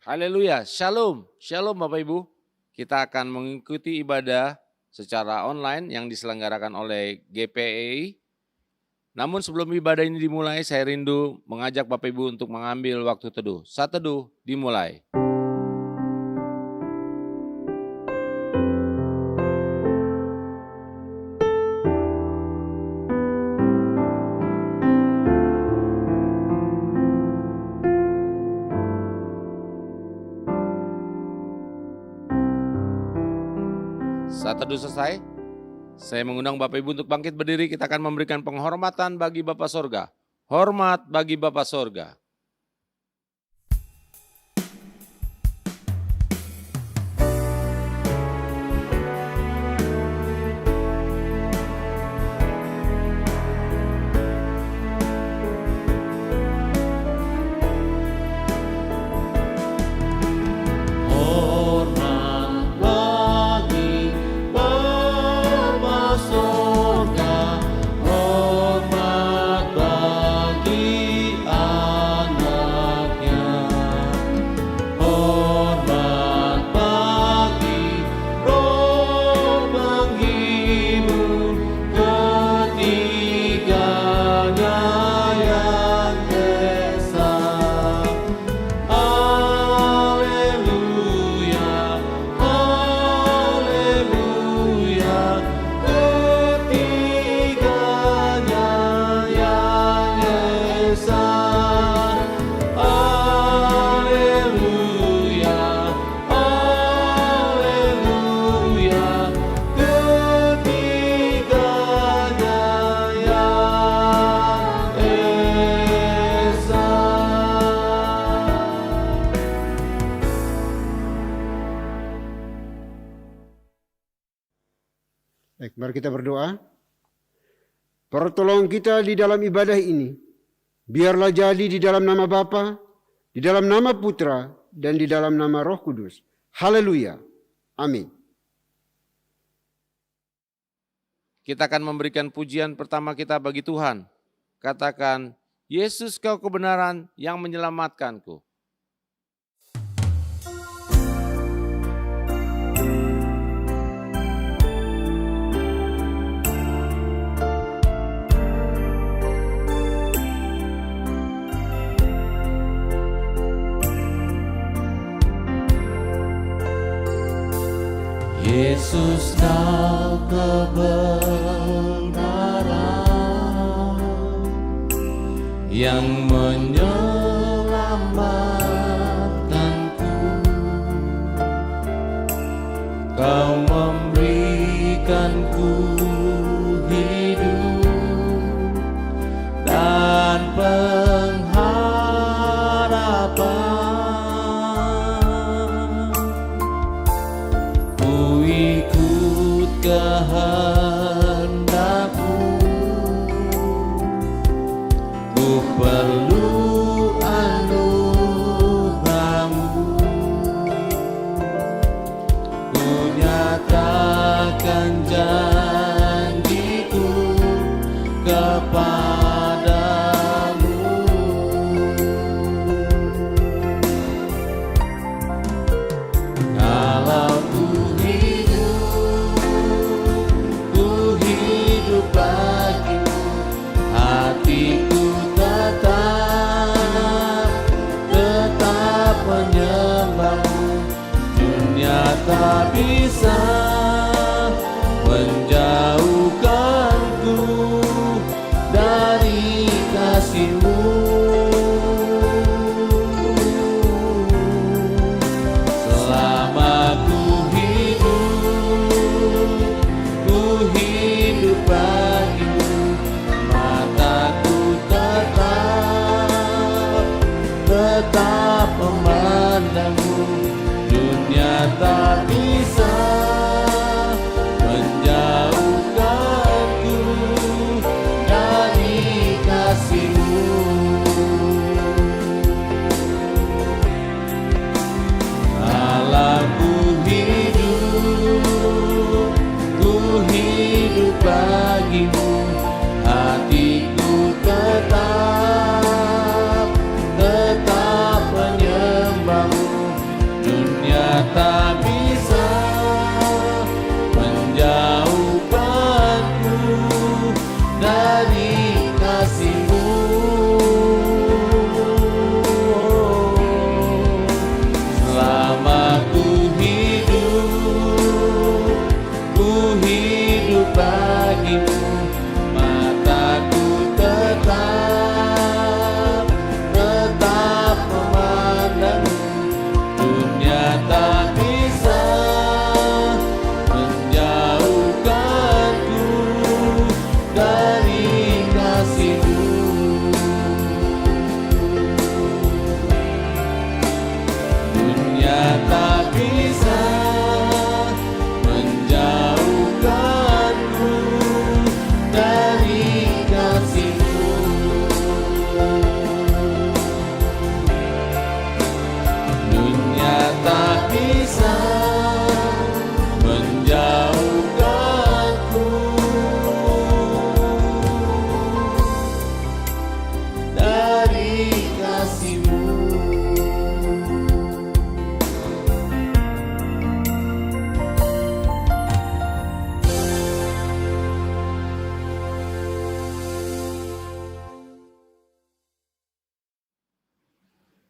Haleluya, shalom, shalom Bapak Ibu. Kita akan mengikuti ibadah secara online yang diselenggarakan oleh GPEI. Namun sebelum ibadah ini dimulai, saya rindu mengajak Bapak Ibu untuk mengambil waktu teduh. Saat teduh dimulai. Saat teduh selesai, saya mengundang Bapak Ibu untuk bangkit berdiri. Kita akan memberikan penghormatan bagi Bapa Sorga. Hormat bagi Bapa Sorga. Baik, mari kita berdoa. Pertolongan kita di dalam ibadah ini, biarlah jadi di dalam nama Bapa, di dalam nama Putra, dan di dalam nama Roh Kudus. Haleluya. Amin. Kita akan memberikan pujian pertama kita bagi Tuhan. Katakan, Yesus kau kebenaran yang menyelamatkanku. Yesus kau kebenaran yang menyelamatkanku. Kau memberikanku hidup dan pengharapan. Kehendakmu, ku perlu anugerahmu. Ku nyatakan janjiku kepadamu. Kalau bagimu, hatiku tetap menyembahmu. Dunia tak bisa menjauhkanku dari kasih-Mu. Selama ku hidup bagimu, mataku tetap memandangmu. Dunia tak bisa menjauhkanku dari kasih-Mu. Alah ku hidup bagimu, hatiku tetap dunia tak bisa menjauhkanku dari kasih-Mu. Dunia tak bisa menjauhkanku dari kasih-Mu.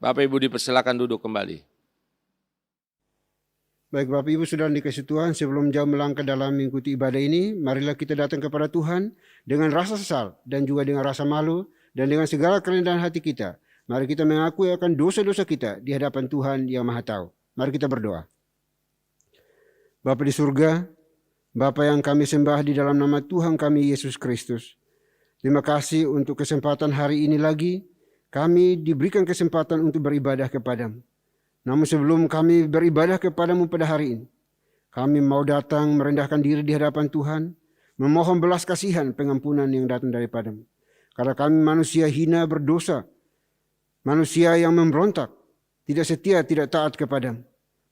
Bapak Ibu dipersilakan duduk kembali. Baik Bapak Ibu Saudara dikasih Tuhan, sebelum jauh melangkah dalam mengikuti ibadah ini, marilah kita datang kepada Tuhan dengan rasa sesal dan juga dengan rasa malu dan dengan segala kerendahan hati kita. Mari kita mengakui akan dosa-dosa kita di hadapan Tuhan yang Maha Tahu. Mari kita berdoa. Bapa di surga, Bapa yang kami sembah di dalam nama Tuhan kami Yesus Kristus. Terima kasih untuk kesempatan hari ini lagi. Kami diberikan kesempatan untuk beribadah kepadamu. Namun sebelum kami beribadah kepadamu pada hari ini, kami mau datang merendahkan diri di hadapan Tuhan, memohon belas kasihan pengampunan yang datang daripadamu. Karena kami manusia hina berdosa, manusia yang memberontak, tidak setia, tidak taat kepadamu,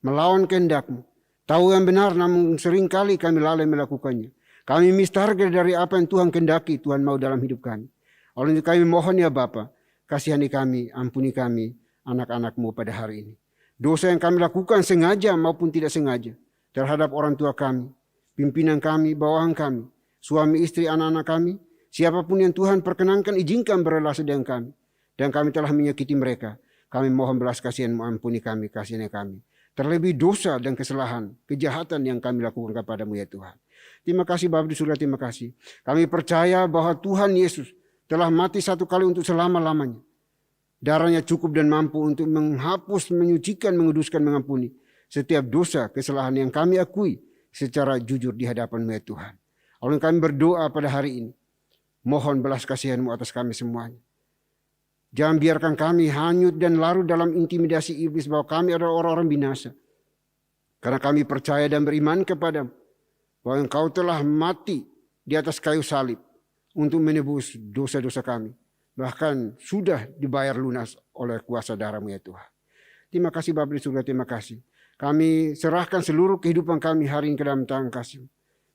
melawan kehendak-Mu. Tahu yang benar namun seringkali kami lalai melakukannya. Kami mistarga dari apa yang Tuhan kehendaki Tuhan mau dalam hidup kami. Oleh itu kami mohon ya Bapa, kasihani kami, ampuni kami, anak-anak-Mu pada hari ini. Dosa yang kami lakukan sengaja maupun tidak sengaja terhadap orang tua kami, pimpinan kami, bawahan kami, suami istri, anak-anak kami, siapapun yang Tuhan perkenankan izinkan berrelasi dengan kami, dan kami telah menyakiti mereka. Kami mohon belas kasihan-Mu, ampuni kami, kasihani kami. Terlebih dosa dan kesalahan, kejahatan yang kami lakukan kepadamu ya Tuhan. Terima kasih Bapa di surga, terima kasih. Kami percaya bahwa Tuhan Yesus telah mati satu kali untuk selama-lamanya. Darahnya cukup dan mampu untuk menghapus, menyucikan, menguduskan, mengampuni setiap dosa, kesalahan yang kami akui secara jujur di hadapan-Mu ya Tuhan. Oleh kami berdoa pada hari ini, mohon belas kasihan-Mu atas kami semuanya. Jangan biarkan kami hanyut dan larut dalam intimidasi iblis bahwa kami adalah orang-orang binasa. Karena kami percaya dan beriman kepadamu bahwa Engkau telah mati di atas kayu salib untuk menebus dosa-dosa kami. Bahkan sudah dibayar lunas oleh kuasa darah-Mu ya Tuhan. Terima kasih Bapa di surga, terima kasih. Kami serahkan seluruh kehidupan kami hari ini ke dalam tangan kasih-Mu.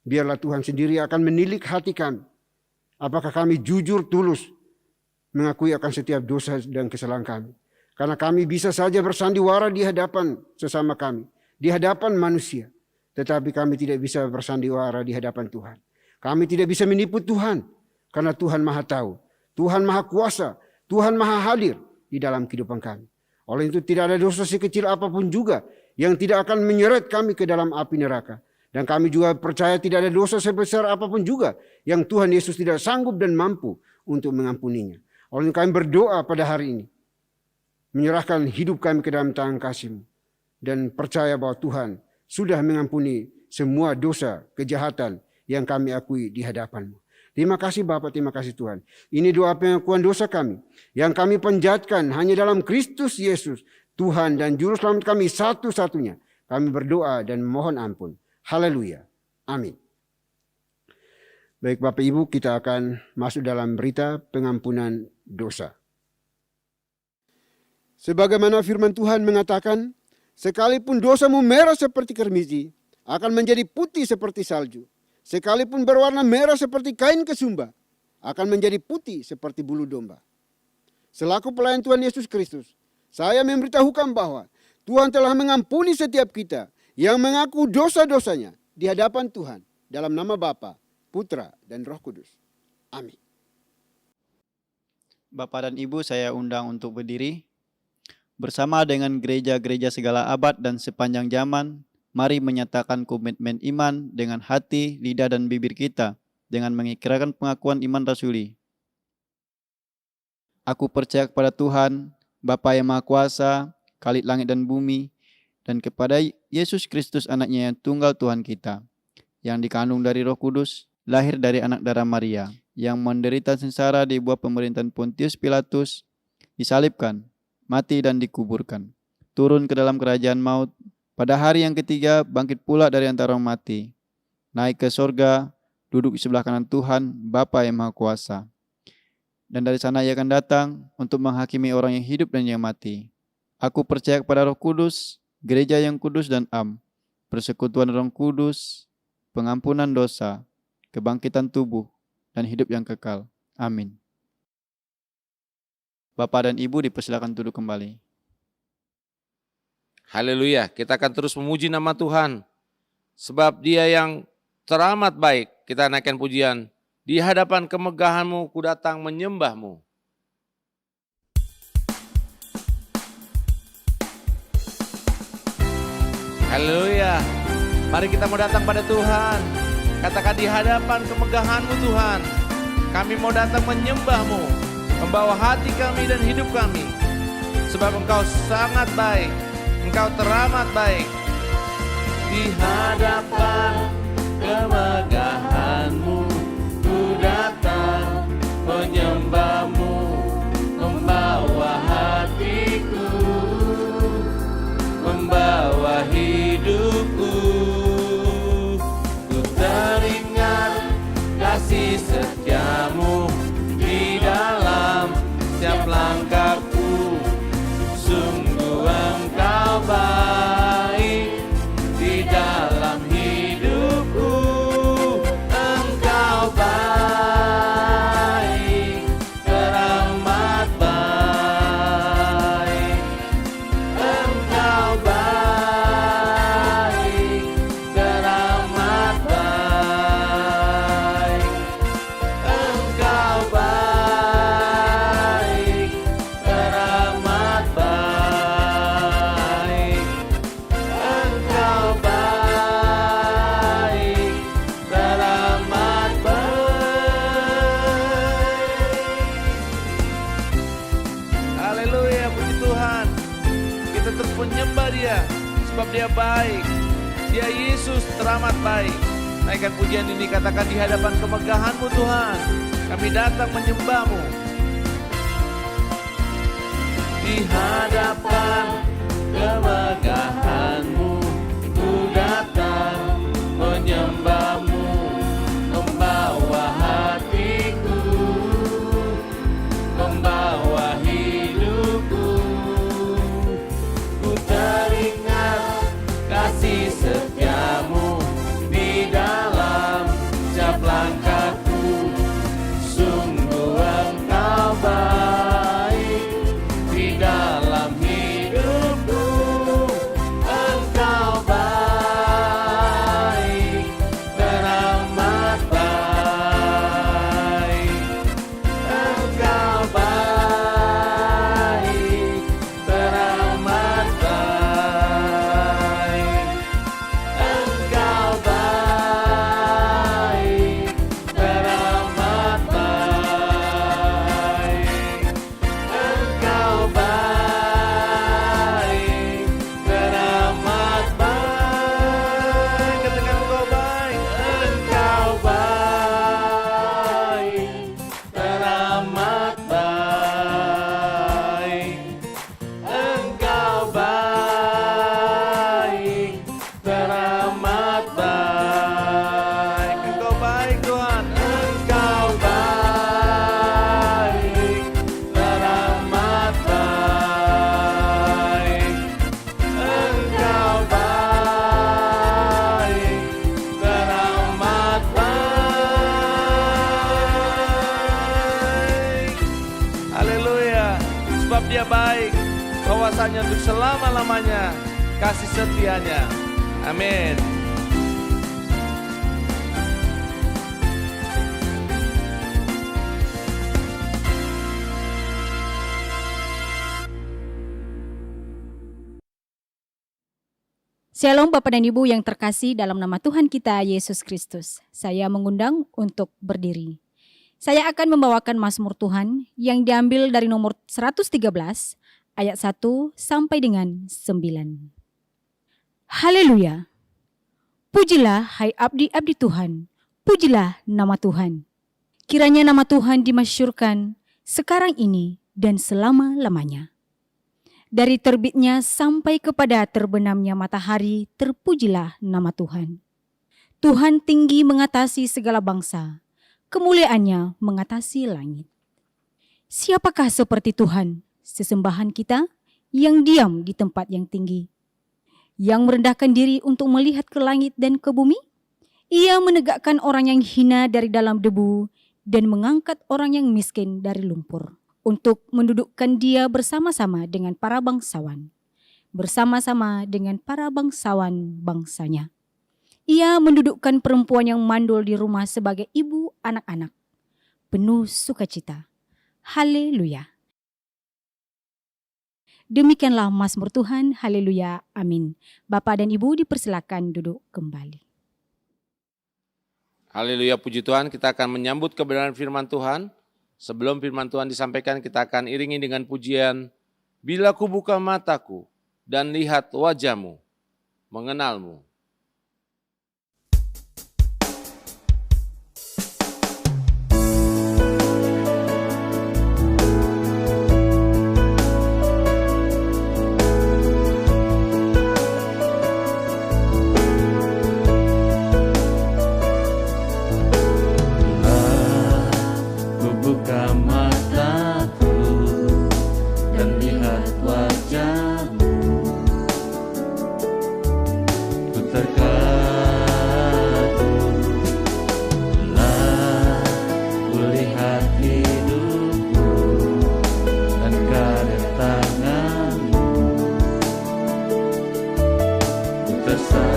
Biarlah Tuhan sendiri akan menilik hati kami. Apakah kami jujur tulus mengakui akan setiap dosa dan kesalahan kami. Karena kami bisa saja bersandiwara di hadapan sesama kami. Di hadapan manusia. Tetapi kami tidak bisa bersandiwara di hadapan Tuhan. Kami tidak bisa menipu Tuhan. Karena Tuhan Maha Tahu. Tuhan Maha Kuasa. Tuhan Maha Hadir di dalam kehidupan kami. Oleh itu tidak ada dosa sekecil apapun juga yang tidak akan menyeret kami ke dalam api neraka. Dan kami juga percaya tidak ada dosa sebesar apapun juga yang Tuhan Yesus tidak sanggup dan mampu untuk mengampuninya. Oleh itu kami berdoa pada hari ini. Menyerahkan hidup kami ke dalam tangan kasih-Mu. Dan percaya bahwa Tuhan sudah mengampuni semua dosa, kejahatan yang kami akui di hadapan-Mu. Terima kasih Bapa, terima kasih Tuhan. Ini doa pengakuan dosa kami. Yang kami panjatkan hanya dalam Kristus Yesus. Tuhan dan Juru Selamat kami satu-satunya. Kami berdoa dan mohon ampun. Haleluya. Amin. Baik Bapak Ibu, kita akan masuk dalam berita pengampunan dosa. Sebagaimana firman Tuhan mengatakan, sekalipun dosamu merah seperti kermiji, akan menjadi putih seperti salju. Sekalipun berwarna merah seperti kain kesumba, akan menjadi putih seperti bulu domba. Selaku pelayan Tuhan Yesus Kristus, saya memberitahukan bahwa Tuhan telah mengampuni setiap kita yang mengaku dosa-dosanya di hadapan Tuhan dalam nama Bapa, Putra, dan Roh Kudus. Amin. Bapak dan Ibu, saya undang untuk berdiri. Bersama dengan gereja-gereja segala abad dan sepanjang zaman, mari menyatakan komitmen iman dengan hati, lidah, dan bibir kita dengan mengikrarkan pengakuan iman rasuli. Aku percaya kepada Tuhan, Bapa yang Maha Kuasa, Khalid langit dan bumi, dan kepada Yesus Kristus anaknya yang tunggal Tuhan kita, yang dikandung dari Roh Kudus, lahir dari anak darah Maria, yang menderita sengsara di bawah pemerintahan Pontius Pilatus, disalibkan, mati dan dikuburkan, turun ke dalam kerajaan maut, pada hari yang ketiga bangkit pula dari antara orang mati, naik ke sorga, duduk di sebelah kanan Tuhan, Bapa yang Maha Kuasa. Dan dari sana ia akan datang untuk menghakimi orang yang hidup dan yang mati. Aku percaya kepada Roh Kudus, gereja yang kudus dan am, persekutuan Roh Kudus, pengampunan dosa, kebangkitan tubuh, dan hidup yang kekal. Amin. Bapak dan Ibu dipersilakan duduk kembali. Haleluya, kita akan terus memuji nama Tuhan. Sebab Dia yang teramat baik. Kita naikkan pujian. Di hadapan kemegahan-Mu ku datang menyembah-Mu. Haleluya. Mari kita mau datang pada Tuhan. Katakan di hadapan kemegahan-Mu Tuhan. Kami mau datang menyembah-Mu. Membawa hati kami dan hidup kami. Sebab Engkau sangat baik. Engkau teramat baik. Di hadapan kemegahan-Mu ku datang menyembah-Mu, membawa hatiku, membawa hidupku. Ku teringat kasih setia-Mu di dalam setiap langkahku. Sungguh Engkau baik di dalam hidupku. Engkau baik, teramat baik. Engkau baik, teramat baik. Engkau baik, teramat baik. Engkau baik, teramat baik. Haleluya, puji Tuhan. Kita terus menyembah Dia. Sebab Dia baik. Dia Yesus teramat baik. Naikkan pujian ini, katakan di hadapan kemegahan-Mu Tuhan. Kami datang menyembah-Mu. Di hadapan kemegahan-Mu ku datang menyembah-Mu, membawa hatiku, membawa hidupku. Ku teringat kasih setia-Mu di dalam setiap langkahku. Sungguh Engkau baik di dalam hidupku. Engkau baik, teramat baik. Engkau baik, teramat baik. Engkau baik, teramat baik. Engkau baik, teramat baik. Katakan Engkau baik. Engkau baik, teramat baik. Engkau baik, teramat baik. Engkau baik Tuhan. Engkau baik, teramat baik. Engkau baik, teramat baik. Haleluya. Sebab Dia baik. Bahwasanya untuk selama-lamanya kasih setianya. Amin. Shalom Bapak dan Ibu yang terkasih dalam nama Tuhan kita Yesus Kristus. Saya mengundang untuk berdiri. Saya akan membawakan Mazmur Tuhan yang diambil dari nomor 113 ayat 1 sampai dengan 9. Haleluya. Pujilah hai abdi-abdi Tuhan, pujilah nama Tuhan. Kiranya nama Tuhan dimasyhurkan sekarang ini dan selama-lamanya. Dari terbitnya sampai kepada terbenamnya matahari, terpujilah nama Tuhan. Tuhan tinggi mengatasi segala bangsa, kemuliaannya mengatasi langit. Siapakah seperti Tuhan, sesembahan kita, yang diam di tempat yang tinggi, yang merendahkan diri untuk melihat ke langit dan ke bumi? Ia menegakkan orang yang hina dari dalam debu dan mengangkat orang yang miskin dari lumpur, untuk mendudukkan dia bersama-sama dengan para bangsawan, bersama-sama dengan para bangsawan bangsanya. Ia mendudukkan perempuan yang mandul di rumah sebagai ibu anak-anak, penuh sukacita. Haleluya. Demikianlah Mazmur Tuhan, haleluya, amin. Bapak dan Ibu dipersilakan duduk kembali. Haleluya, puji Tuhan, kita akan menyambut kebenaran firman Tuhan. Sebelum firman Tuhan disampaikan, kita akan iringi dengan pujian, bila ku buka mataku dan lihat wajah-Mu, mengenal-Mu. Buka mataku dan lihat wajah-Mu, ku terkagum, lah ku lihat hidupku dan karya tangan-Mu, ku tersanjung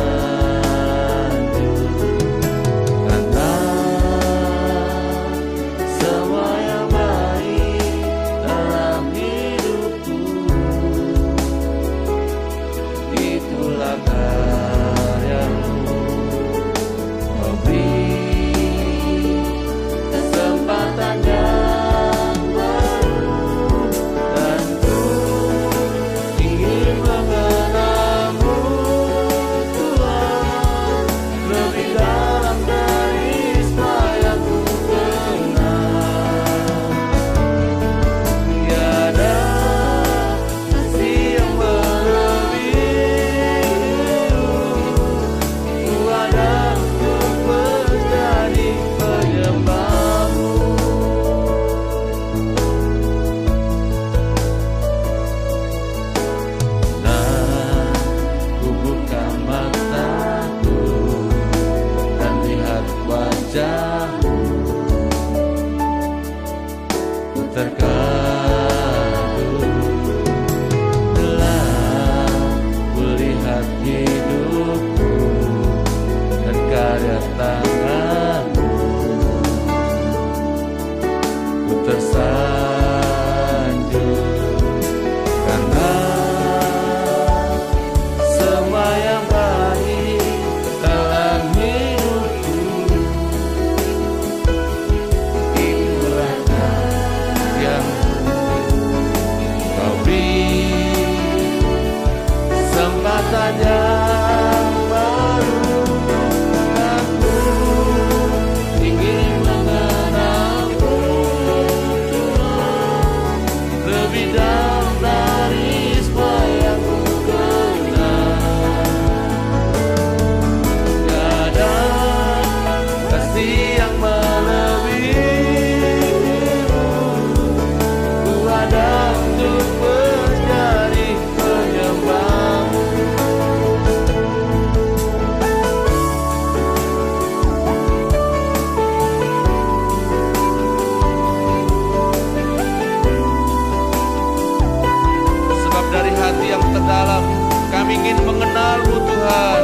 karena semua yang baik dalam hidupku, itulah karya-Mu. Kau beri kesempatan yang baru, dan ku ingin mengenal-Mu, Tuhan, lebih dalam dari semua yang ku kenal. Tiada kasih yang melebihi-Mu, ku ada untuk menjadi penyembah-Mu. Nah, ku buka mataku dan lihat wajah-Mu, ku terkagum, telah ku lihat hidupku dan karya tangan-Mu, ku tersanjung karena semua yang baik dalam hidupku, itulah karya-Mu. Kau beri kesempatan yang baru, aku ingin mengenal-Mu, Tuhan, lebih dalam dari semua yang ku kenal. Tiada kasih yang melebihi-Mu, ku ada untuk menjadi penyembah-Mu. Sebab dari hati yang terdalam kami ingin mengenal-Mu, Tuhan.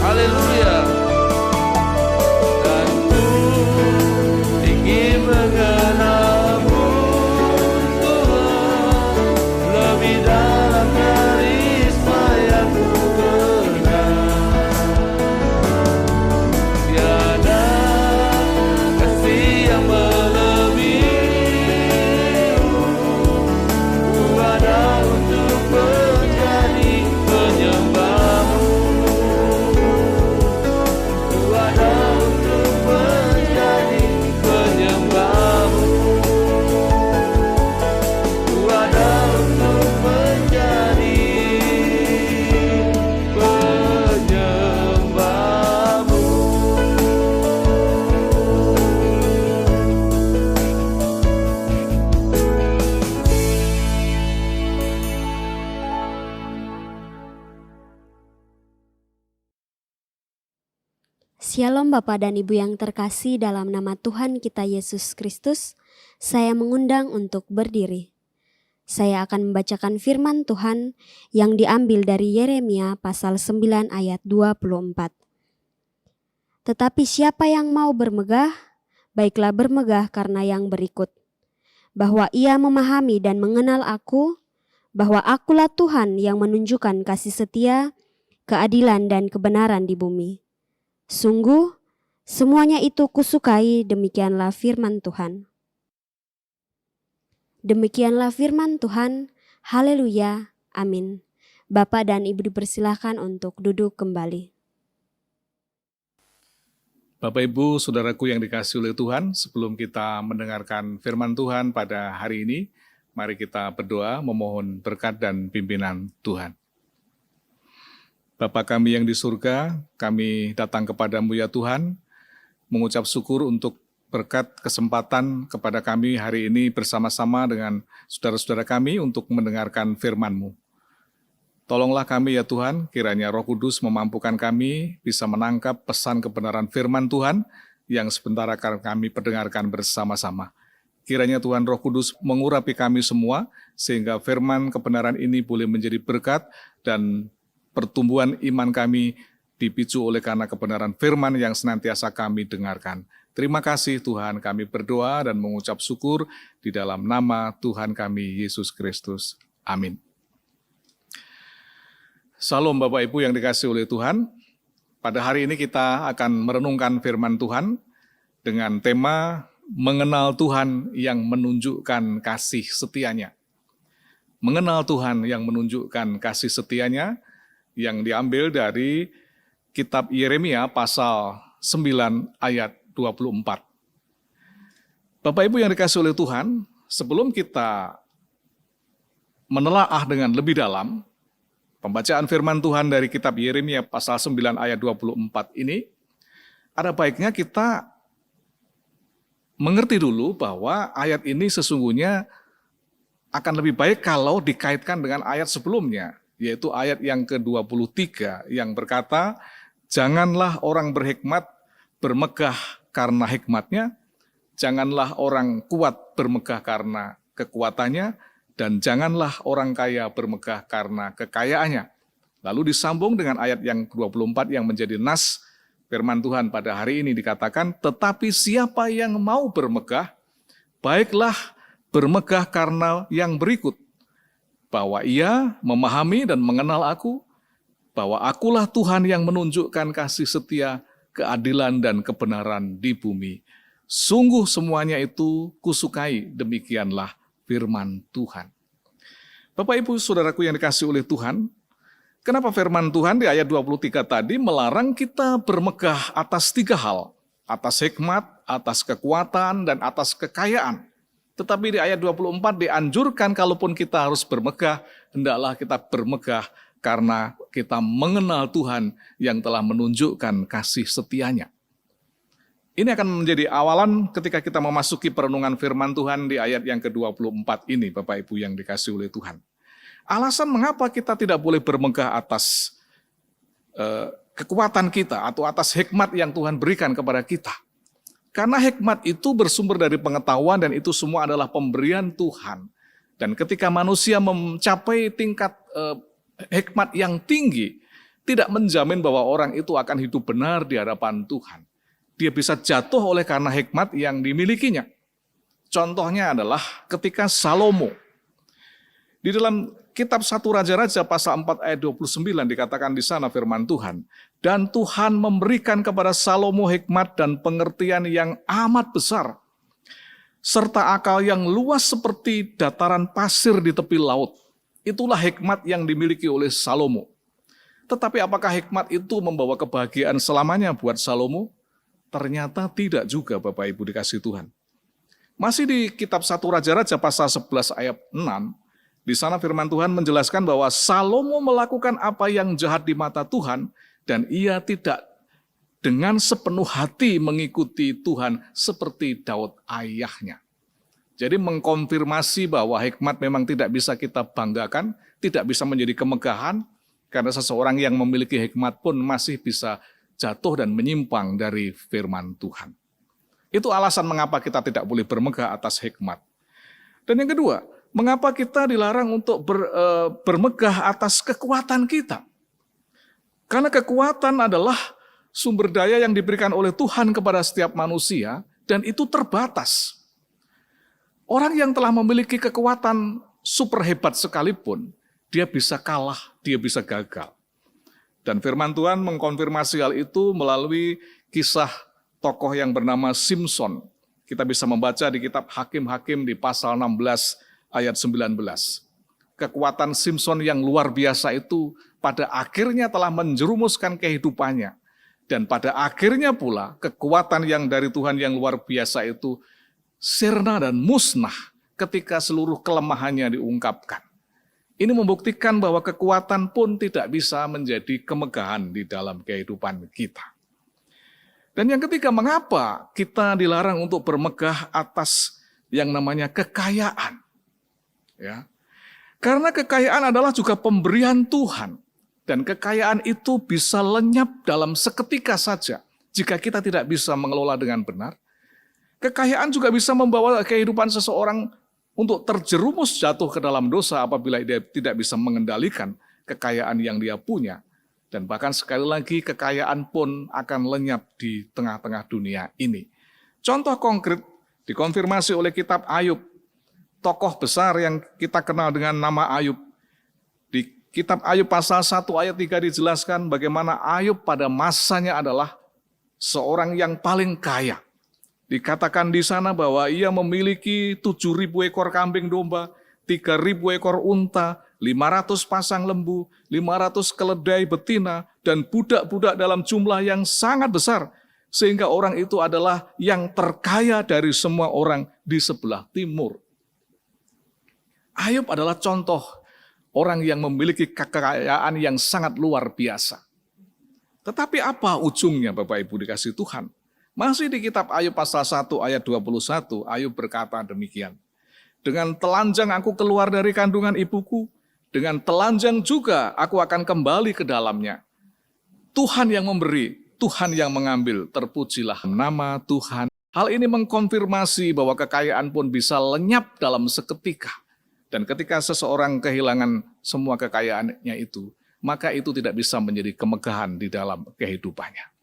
Haleluya. Dan ku ingin mengenal-Mu, Tuhan, lebih dalam dari semua yang ku kenal. Tiada kasih yang melebihi-Mu, ku ada untuk menjadi penyembah-Mu. Shalom Bapak dan Ibu yang terkasih, dalam nama Tuhan kita Yesus Kristus, saya mengundang untuk berdiri. Saya akan membacakan firman Tuhan yang diambil dari Yeremia pasal 9 ayat 24. Tetapi siapa yang mau bermegah, baiklah bermegah karena yang berikut. Bahwa ia memahami dan mengenal aku, bahwa akulah Tuhan yang menunjukkan kasih setia, keadilan dan kebenaran di bumi. Sungguh, semuanya itu kusukai, demikianlah firman Tuhan. Demikianlah firman Tuhan, haleluya, amin. Bapak dan Ibu dipersilahkan untuk duduk kembali. Bapak Ibu, Saudaraku yang dikasihi oleh Tuhan, sebelum kita mendengarkan firman Tuhan pada hari ini, mari kita berdoa memohon berkat dan pimpinan Tuhan. Bapa kami yang di surga, kami datang kepadamu ya Tuhan, mengucap syukur untuk berkat kesempatan kepada kami hari ini bersama-sama dengan saudara-saudara kami untuk mendengarkan firman-Mu. Tolonglah kami ya Tuhan, kiranya Roh Kudus memampukan kami bisa menangkap pesan kebenaran firman Tuhan yang sebentar akan kami perdengarkan bersama-sama. Kiranya Tuhan Roh Kudus mengurapi kami semua, sehingga firman kebenaran ini boleh menjadi berkat dan pertumbuhan iman kami dipicu oleh karena kebenaran firman yang senantiasa kami dengarkan. Terima kasih Tuhan, kami berdoa dan mengucap syukur di dalam nama Tuhan kami Yesus Kristus. Amin. Salam Bapak Ibu yang dikasihi oleh Tuhan. Pada hari ini kita akan merenungkan firman Tuhan dengan tema mengenal Tuhan yang menunjukkan kasih setianya. Mengenal Tuhan yang menunjukkan kasih setianya, yang diambil dari kitab Yeremia pasal 9 ayat 24. Bapak Ibu yang dikasihi oleh Tuhan, sebelum kita menelaah dengan lebih dalam pembacaan firman Tuhan dari kitab Yeremia pasal 9 ayat 24 ini, ada baiknya kita mengerti dulu bahwa ayat ini sesungguhnya akan lebih baik kalau dikaitkan dengan ayat sebelumnya, yaitu ayat yang ke-23 yang berkata, janganlah orang berhikmat bermegah karena hikmatnya, janganlah orang kuat bermegah karena kekuatannya, dan janganlah orang kaya bermegah karena kekayaannya. Lalu disambung dengan ayat yang ke-24 yang menjadi nas firman Tuhan pada hari ini dikatakan, tetapi siapa yang mau bermegah, baiklah bermegah karena yang berikut. Bahwa ia memahami dan mengenal aku, bahwa akulah Tuhan yang menunjukkan kasih setia, keadilan dan kebenaran di bumi. Sungguh semuanya itu kusukai, demikianlah firman Tuhan. Bapak Ibu Saudaraku yang dikasihi oleh Tuhan, kenapa firman Tuhan di ayat 23 tadi melarang kita bermegah atas 3 hal, atas hikmat, atas kekuatan, dan atas kekayaan. Tetapi di ayat 24 dianjurkan kalaupun kita harus bermegah, hendaklah kita bermegah karena kita mengenal Tuhan yang telah menunjukkan kasih setianya. Ini akan menjadi awalan ketika kita memasuki perenungan firman Tuhan di ayat yang ke-24 ini, Bapak Ibu yang dikasihi oleh Tuhan. Alasan mengapa kita tidak boleh bermegah atas kekuatan kita atau atas hikmat yang Tuhan berikan kepada kita. Karena hikmat itu bersumber dari pengetahuan dan itu semua adalah pemberian Tuhan. Dan ketika manusia mencapai tingkat hikmat yang tinggi, tidak menjamin bahwa orang itu akan hidup benar di hadapan Tuhan. Dia bisa jatuh oleh karena hikmat yang dimilikinya. Contohnya adalah ketika Salomo. Di dalam kitab 1 Raja-Raja pasal 4 ayat 29 dikatakan di sana firman Tuhan. Dan Tuhan memberikan kepada Salomo hikmat dan pengertian yang amat besar, serta akal yang luas seperti dataran pasir di tepi laut. Itulah hikmat yang dimiliki oleh Salomo. Tetapi apakah hikmat itu membawa kebahagiaan selamanya buat Salomo? Ternyata tidak juga, Bapak Ibu dikasihi Tuhan. Masih di kitab 1 Raja-Raja pasal 11 ayat 6, di sana firman Tuhan menjelaskan bahwa Salomo melakukan apa yang jahat di mata Tuhan, dan ia tidak dengan sepenuh hati mengikuti Tuhan seperti Daud ayahnya. Jadi mengkonfirmasi bahwa hikmat memang tidak bisa kita banggakan, tidak bisa menjadi kemegahan, karena seseorang yang memiliki hikmat pun masih bisa jatuh dan menyimpang dari firman Tuhan. Itu alasan mengapa kita tidak boleh bermegah atas hikmat. Dan yang kedua, mengapa kita dilarang untuk bermegah atas kekuatan kita. Karena kekuatan adalah sumber daya yang diberikan oleh Tuhan kepada setiap manusia, dan itu terbatas. Orang yang telah memiliki kekuatan super hebat sekalipun, dia bisa kalah, dia bisa gagal. Dan firman Tuhan mengkonfirmasi hal itu melalui kisah tokoh yang bernama Simson. Kita bisa membaca di kitab Hakim-Hakim di pasal 16 ayat 19. Kekuatan Simson yang luar biasa itu pada akhirnya telah menjerumuskan kehidupannya. Dan pada akhirnya pula kekuatan yang dari Tuhan yang luar biasa itu sirna dan musnah ketika seluruh kelemahannya diungkapkan. Ini membuktikan bahwa kekuatan pun tidak bisa menjadi kemegahan di dalam kehidupan kita. Dan yang ketiga, mengapa kita dilarang untuk bermegah atas yang namanya kekayaan? Ya. Karena kekayaan adalah juga pemberian Tuhan. Dan kekayaan itu bisa lenyap dalam seketika saja jika kita tidak bisa mengelola dengan benar. Kekayaan juga bisa membawa kehidupan seseorang untuk terjerumus jatuh ke dalam dosa apabila dia tidak bisa mengendalikan kekayaan yang dia punya. Dan bahkan sekali lagi kekayaan pun akan lenyap di tengah-tengah dunia ini. Contoh konkret dikonfirmasi oleh kitab Ayub. Tokoh besar yang kita kenal dengan nama Ayub. Di kitab Ayub pasal 1 ayat 3 dijelaskan bagaimana Ayub pada masanya adalah seorang yang paling kaya. Dikatakan di sana bahwa ia memiliki 7.000 ekor kambing domba, 3.000 ekor unta, 500 pasang lembu, 500 keledai betina, dan budak-budak dalam jumlah yang sangat besar. Sehingga orang itu adalah yang terkaya dari semua orang di sebelah timur. Ayub adalah contoh orang yang memiliki kekayaan yang sangat luar biasa. Tetapi apa ujungnya Bapak Ibu dikasih Tuhan? Masih di kitab Ayub pasal 1 ayat 21, Ayub berkata demikian. Dengan telanjang aku keluar dari kandungan ibuku, dengan telanjang juga aku akan kembali ke dalamnya. Tuhan yang memberi, Tuhan yang mengambil, terpujilah nama Tuhan. Hal ini mengkonfirmasi bahwa kekayaan pun bisa lenyap dalam seketika. Dan ketika seseorang kehilangan semua kekayaannya itu, maka itu tidak bisa menjadi kemegahan di dalam kehidupannya.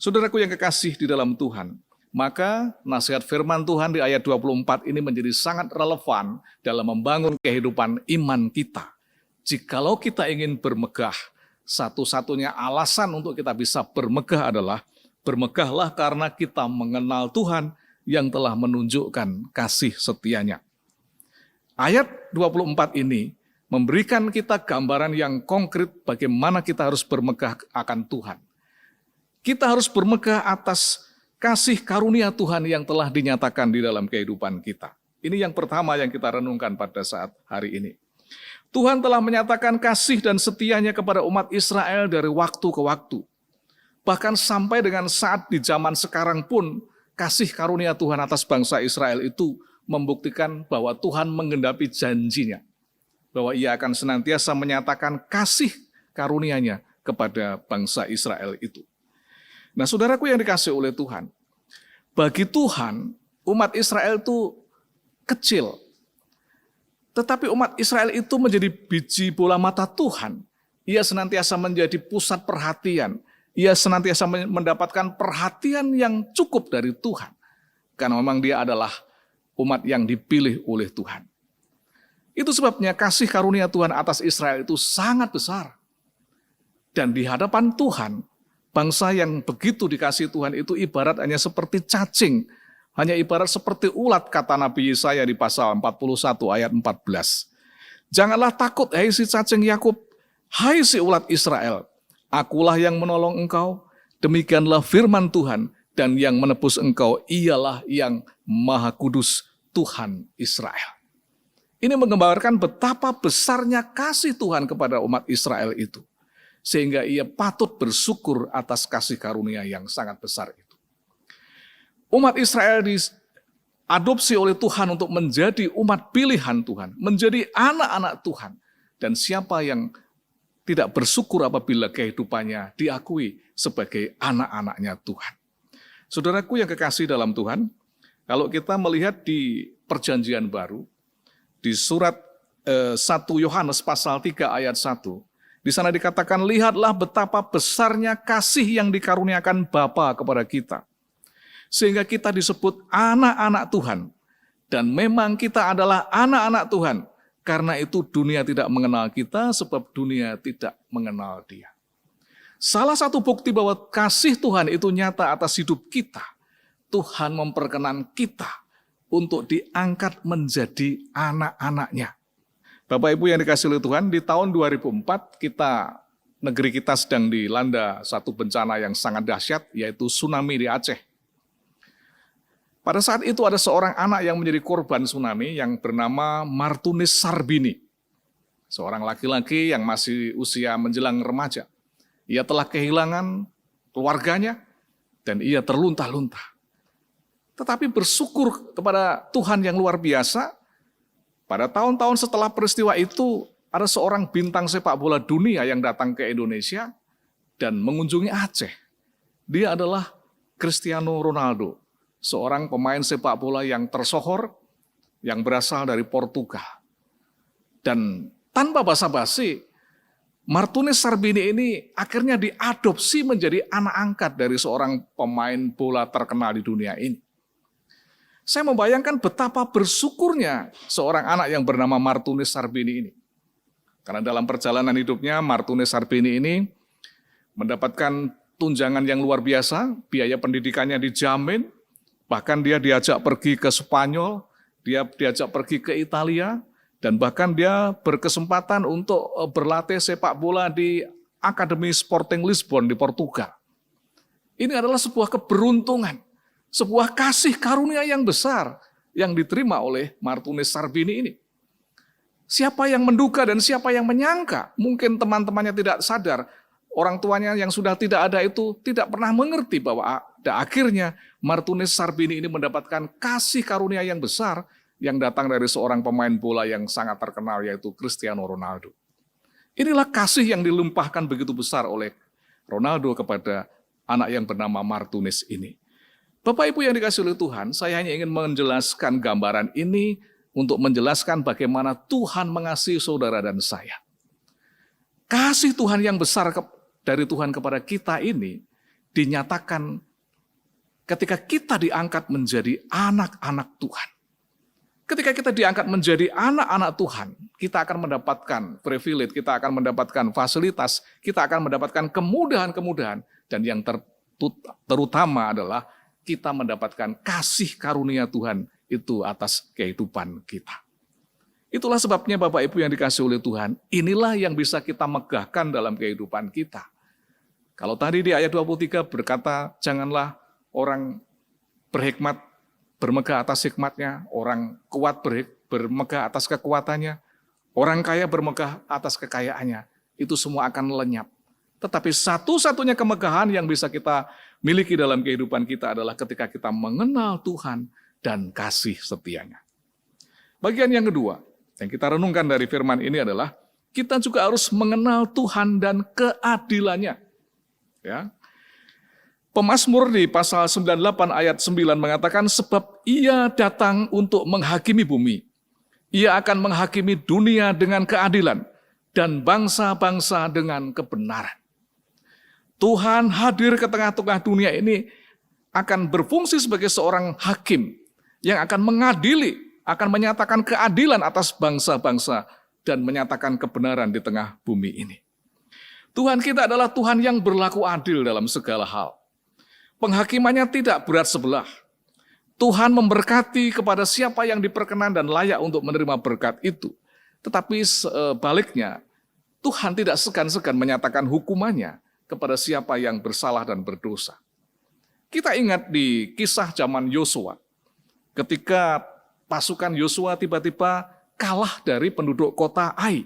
Saudaraku yang kekasih di dalam Tuhan, maka nasihat firman Tuhan di ayat 24 ini menjadi sangat relevan dalam membangun kehidupan iman kita. Jikalau kita ingin bermegah, satu-satunya alasan untuk kita bisa bermegah adalah bermegahlah karena kita mengenal Tuhan yang telah menunjukkan kasih setianya. Ayat 24 ini memberikan kita gambaran yang konkret bagaimana kita harus bermegah akan Tuhan. Kita harus bermegah atas kasih karunia Tuhan yang telah dinyatakan di dalam kehidupan kita. Ini yang pertama yang kita renungkan pada saat hari ini. Tuhan telah menyatakan kasih dan setianya kepada umat Israel dari waktu ke waktu. Bahkan sampai dengan saat di zaman sekarang pun kasih karunia Tuhan atas bangsa Israel itu membuktikan bahwa Tuhan menggenapi janjinya. Bahwa ia akan senantiasa menyatakan kasih karunia-Nya kepada bangsa Israel itu. Nah saudaraku yang dikasih oleh Tuhan, bagi Tuhan umat Israel itu kecil. Tetapi umat Israel itu menjadi biji bola mata Tuhan. Ia senantiasa menjadi pusat perhatian. Ia senantiasa mendapatkan perhatian yang cukup dari Tuhan. Karena memang dia adalah umat yang dipilih oleh Tuhan. Itu sebabnya kasih karunia Tuhan atas Israel itu sangat besar. Dan di hadapan Tuhan, bangsa yang begitu dikasih Tuhan itu ibarat hanya seperti cacing. Hanya ibarat seperti ulat, kata Nabi Yesaya di pasal 41 ayat 14. Janganlah takut, hai si cacing Yakub, hai si ulat Israel. Akulah yang menolong engkau, demikianlah firman Tuhan. Dan yang menebus engkau ialah yang Maha Kudus, Tuhan Israel. Ini menggambarkan betapa besarnya kasih Tuhan kepada umat Israel itu. Sehingga ia patut bersyukur atas kasih karunia yang sangat besar itu. Umat Israel diadopsi oleh Tuhan untuk menjadi umat pilihan Tuhan. Menjadi anak-anak Tuhan. Dan siapa yang tidak bersyukur apabila kehidupannya diakui sebagai anak-anaknya Tuhan. Saudaraku yang kekasih dalam Tuhan, kalau kita melihat di Perjanjian Baru, di surat 1 Yohanes pasal 3 ayat 1, di sana dikatakan, lihatlah betapa besarnya kasih yang dikaruniakan Bapa kepada kita, sehingga kita disebut anak-anak Tuhan. Dan memang kita adalah anak-anak Tuhan. Karena itu dunia tidak mengenal kita, sebab dunia tidak mengenal Dia. Salah satu bukti bahwa kasih Tuhan itu nyata atas hidup kita, Tuhan memperkenan kita untuk diangkat menjadi anak-anaknya. Bapak Ibu yang dikasihi oleh Tuhan, di tahun 2004 negeri kita sedang dilanda satu bencana yang sangat dahsyat, yaitu tsunami di Aceh. Pada saat itu ada seorang anak yang menjadi korban tsunami yang bernama Martunis Sarbini. Seorang laki-laki yang masih usia menjelang remaja. Ia telah kehilangan keluarganya dan ia terlunta-lunta. Tetapi bersyukur kepada Tuhan yang luar biasa, pada tahun-tahun setelah peristiwa itu ada seorang bintang sepak bola dunia yang datang ke Indonesia dan mengunjungi Aceh. Dia adalah Cristiano Ronaldo. Seorang pemain sepak bola yang tersohor, yang berasal dari Portugal. Dan tanpa basa-basi, Martunis Sarbini ini akhirnya diadopsi menjadi anak angkat dari seorang pemain bola terkenal di dunia ini. Saya membayangkan betapa bersyukurnya seorang anak yang bernama Martunis Sarbini ini. Karena dalam perjalanan hidupnya, Martunis Sarbini ini mendapatkan tunjangan yang luar biasa, biaya pendidikannya dijamin, bahkan dia diajak pergi ke Spanyol, dia diajak pergi ke Italia, dan bahkan dia berkesempatan untuk berlatih sepak bola di Akademi Sporting Lisbon di Portugal. Ini adalah sebuah keberuntungan, sebuah kasih karunia yang besar yang diterima oleh Martunis Sarbini ini. Siapa yang menduga dan siapa yang menyangka, mungkin teman-temannya tidak sadar, orang tuanya yang sudah tidak ada itu tidak pernah mengerti bahwa akhirnya Martunis Sarbini ini mendapatkan kasih karunia yang besar yang datang dari seorang pemain bola yang sangat terkenal, yaitu Cristiano Ronaldo. Inilah kasih yang dilimpahkan begitu besar oleh Ronaldo kepada anak yang bernama Martunis ini. Bapak Ibu yang dikasihi oleh Tuhan, saya hanya ingin menjelaskan gambaran ini untuk menjelaskan bagaimana Tuhan mengasihi saudara dan saya. Kasih Tuhan yang besar dari Tuhan kepada kita ini dinyatakan ketika kita diangkat menjadi anak-anak Tuhan. Ketika kita diangkat menjadi anak-anak Tuhan, kita akan mendapatkan privilege, kita akan mendapatkan fasilitas, kita akan mendapatkan kemudahan-kemudahan, dan yang terutama adalah kita mendapatkan kasih karunia Tuhan itu atas kehidupan kita. Itulah sebabnya Bapak Ibu yang dikasihi oleh Tuhan, inilah yang bisa kita megahkan dalam kehidupan kita. Kalau tadi di ayat 23 berkata, janganlah orang berhikmat bermegah atas hikmatnya, orang kuat bermegah atas kekuatannya, orang kaya bermegah atas kekayaannya. Itu semua akan lenyap. Tetapi satu-satunya kemegahan yang bisa kita miliki dalam kehidupan kita adalah ketika kita mengenal Tuhan dan kasih setianya. Bagian yang kedua, yang kita renungkan dari firman ini adalah kita juga harus mengenal Tuhan dan keadilannya. Ya. Pemazmur di pasal 98 ayat 9 mengatakan, sebab ia datang untuk menghakimi bumi. Ia akan menghakimi dunia dengan keadilan dan bangsa-bangsa dengan kebenaran. Tuhan hadir ke tengah-tengah dunia ini akan berfungsi sebagai seorang hakim yang akan mengadili, akan menyatakan keadilan atas bangsa-bangsa dan menyatakan kebenaran di tengah bumi ini. Tuhan kita adalah Tuhan yang berlaku adil dalam segala hal. Penghakimannya tidak berat sebelah. Tuhan memberkati kepada siapa yang diperkenan dan layak untuk menerima berkat itu. Tetapi sebaliknya, Tuhan tidak segan-segan menyatakan hukumannya kepada siapa yang bersalah dan berdosa. Kita ingat di kisah zaman Yosua, ketika pasukan Yosua tiba-tiba kalah dari penduduk kota Ai.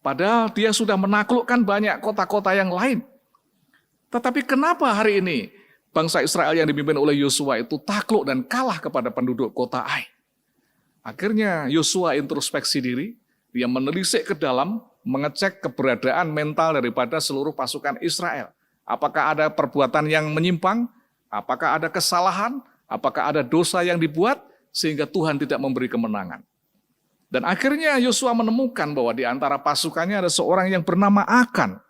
Padahal dia sudah menaklukkan banyak kota-kota yang lain. Tetapi kenapa hari ini bangsa Israel yang dipimpin oleh Yosua itu takluk dan kalah kepada penduduk kota Ai? Akhirnya Yosua introspeksi diri, dia menelisik ke dalam mengecek keberadaan mental daripada seluruh pasukan Israel. Apakah ada perbuatan yang menyimpang? Apakah ada kesalahan? Apakah ada dosa yang dibuat sehingga Tuhan tidak memberi kemenangan? Dan akhirnya Yosua menemukan bahwa di antara pasukannya ada seorang yang bernama Akan.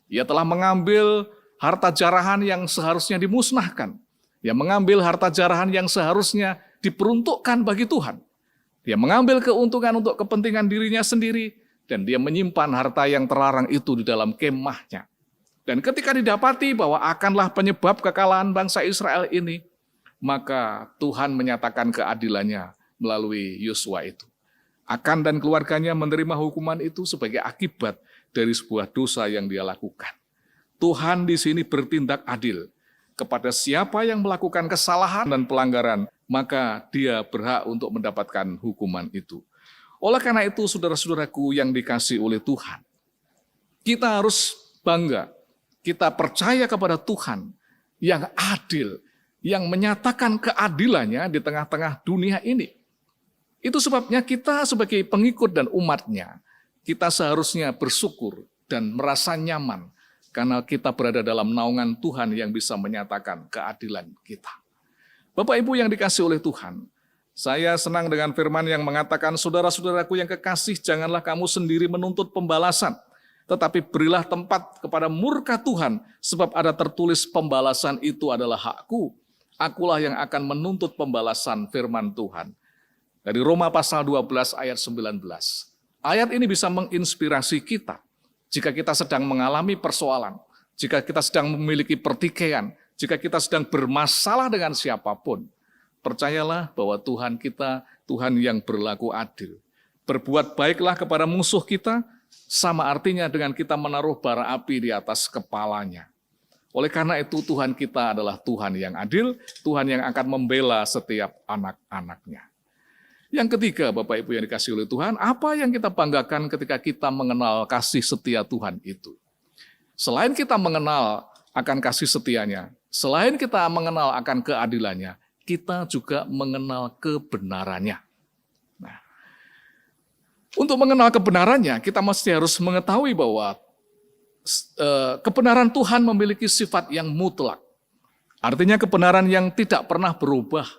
Ia telah mengambil harta jarahan yang seharusnya dimusnahkan. Dia mengambil harta jarahan yang seharusnya diperuntukkan bagi Tuhan. Dia mengambil keuntungan untuk kepentingan dirinya sendiri, dan dia menyimpan harta yang terlarang itu di dalam kemahnya. Dan ketika didapati bahwa akanlah penyebab kekalahan bangsa Israel ini, maka Tuhan menyatakan keadilannya melalui Yosua itu. Akan dan keluarganya menerima hukuman itu sebagai akibat dari sebuah dosa yang dia lakukan. Tuhan di sini bertindak adil. Kepada siapa yang melakukan kesalahan dan pelanggaran, maka dia berhak untuk mendapatkan hukuman itu. Oleh karena itu, saudara-saudaraku yang dikasihi oleh Tuhan, kita harus bangga, kita percaya kepada Tuhan yang adil, yang menyatakan keadilannya di tengah-tengah dunia ini. Itu sebabnya kita sebagai pengikut dan umatnya, kita seharusnya bersyukur dan merasa nyaman karena kita berada dalam naungan Tuhan yang bisa menyatakan keadilan kita. Bapak Ibu yang dikasihi oleh Tuhan, saya senang dengan firman yang mengatakan, saudara-saudaraku yang kekasih, janganlah kamu sendiri menuntut pembalasan, tetapi berilah tempat kepada murka Tuhan, sebab ada tertulis pembalasan itu adalah hakku. Akulah yang akan menuntut pembalasan, firman Tuhan. Dari Roma pasal 12 ayat 19. Ayat ini bisa menginspirasi kita jika kita sedang mengalami persoalan, jika kita sedang memiliki pertikaian, jika kita sedang bermasalah dengan siapapun. Percayalah bahwa Tuhan kita, Tuhan yang berlaku adil. Berbuat baiklah kepada musuh kita, sama artinya dengan kita menaruh bara api di atas kepalanya. Oleh karena itu Tuhan kita adalah Tuhan yang adil, Tuhan yang akan membela setiap anak-anaknya. Yang ketiga, Bapak Ibu yang dikasihi oleh Tuhan, apa yang kita banggakan ketika kita mengenal kasih setia Tuhan itu? Selain kita mengenal akan kasih setianya, selain kita mengenal akan keadilannya, kita juga mengenal kebenarannya. Nah, untuk mengenal kebenarannya, kita mesti harus mengetahui bahwa kebenaran Tuhan memiliki sifat yang mutlak. Artinya kebenaran yang tidak pernah berubah.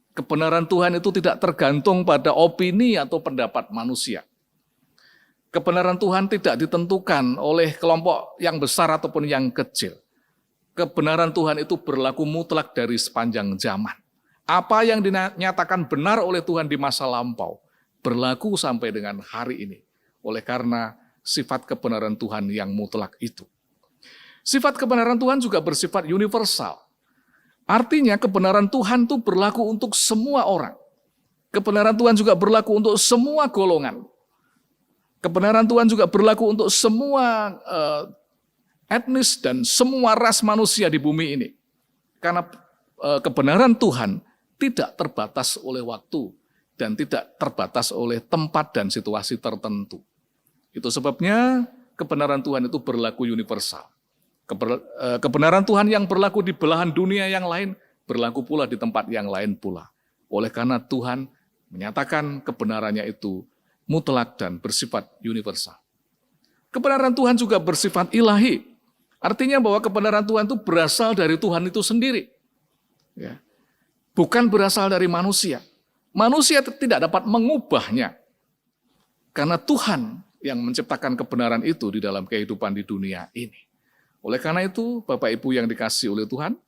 Kebenaran Tuhan itu tidak tergantung pada opini atau pendapat manusia. Kebenaran Tuhan tidak ditentukan oleh kelompok yang besar ataupun yang kecil. Kebenaran Tuhan itu berlaku mutlak dari sepanjang zaman. Apa yang dinyatakan benar oleh Tuhan di masa lampau, berlaku sampai dengan hari ini. Oleh karena sifat kebenaran Tuhan yang mutlak itu. Sifat kebenaran Tuhan juga bersifat universal. Artinya kebenaran Tuhan itu berlaku untuk semua orang. Kebenaran Tuhan juga berlaku untuk semua golongan. Kebenaran Tuhan juga berlaku untuk semua etnis dan semua ras manusia di bumi ini. Karena kebenaran Tuhan tidak terbatas oleh waktu dan tidak terbatas oleh tempat dan situasi tertentu. Itu sebabnya kebenaran Tuhan itu berlaku universal. Kebenaran Tuhan yang berlaku di belahan dunia yang lain, berlaku pula di tempat yang lain pula. Oleh karena Tuhan menyatakan kebenarannya itu mutlak dan bersifat universal. Kebenaran Tuhan juga bersifat ilahi. Artinya bahwa kebenaran Tuhan itu berasal dari Tuhan itu sendiri. Ya. Bukan berasal dari manusia. Manusia tidak dapat mengubahnya. Karena Tuhan yang menciptakan kebenaran itu di dalam kehidupan di dunia ini. Oleh karena itu, Bapak Ibu yang dikasihi oleh Tuhan,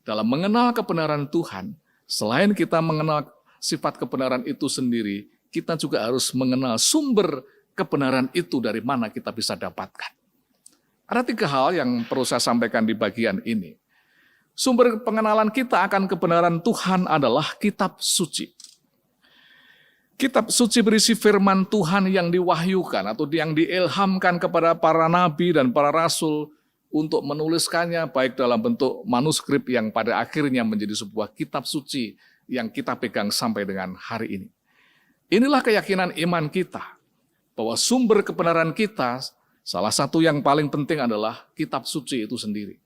dalam mengenal kebenaran Tuhan, selain kita mengenal sifat kebenaran itu sendiri, kita juga harus mengenal sumber kebenaran itu dari mana kita bisa dapatkan. Ada 3 hal yang perlu saya sampaikan di bagian ini. Sumber pengenalan kita akan kebenaran Tuhan adalah kitab suci. Kitab suci berisi firman Tuhan yang diwahyukan atau yang diilhamkan kepada para nabi dan para rasul untuk menuliskannya baik dalam bentuk manuskrip yang pada akhirnya menjadi sebuah kitab suci yang kita pegang sampai dengan hari ini. Inilah keyakinan iman kita, bahwa sumber kebenaran kita, salah satu yang paling penting adalah kitab suci itu sendiri.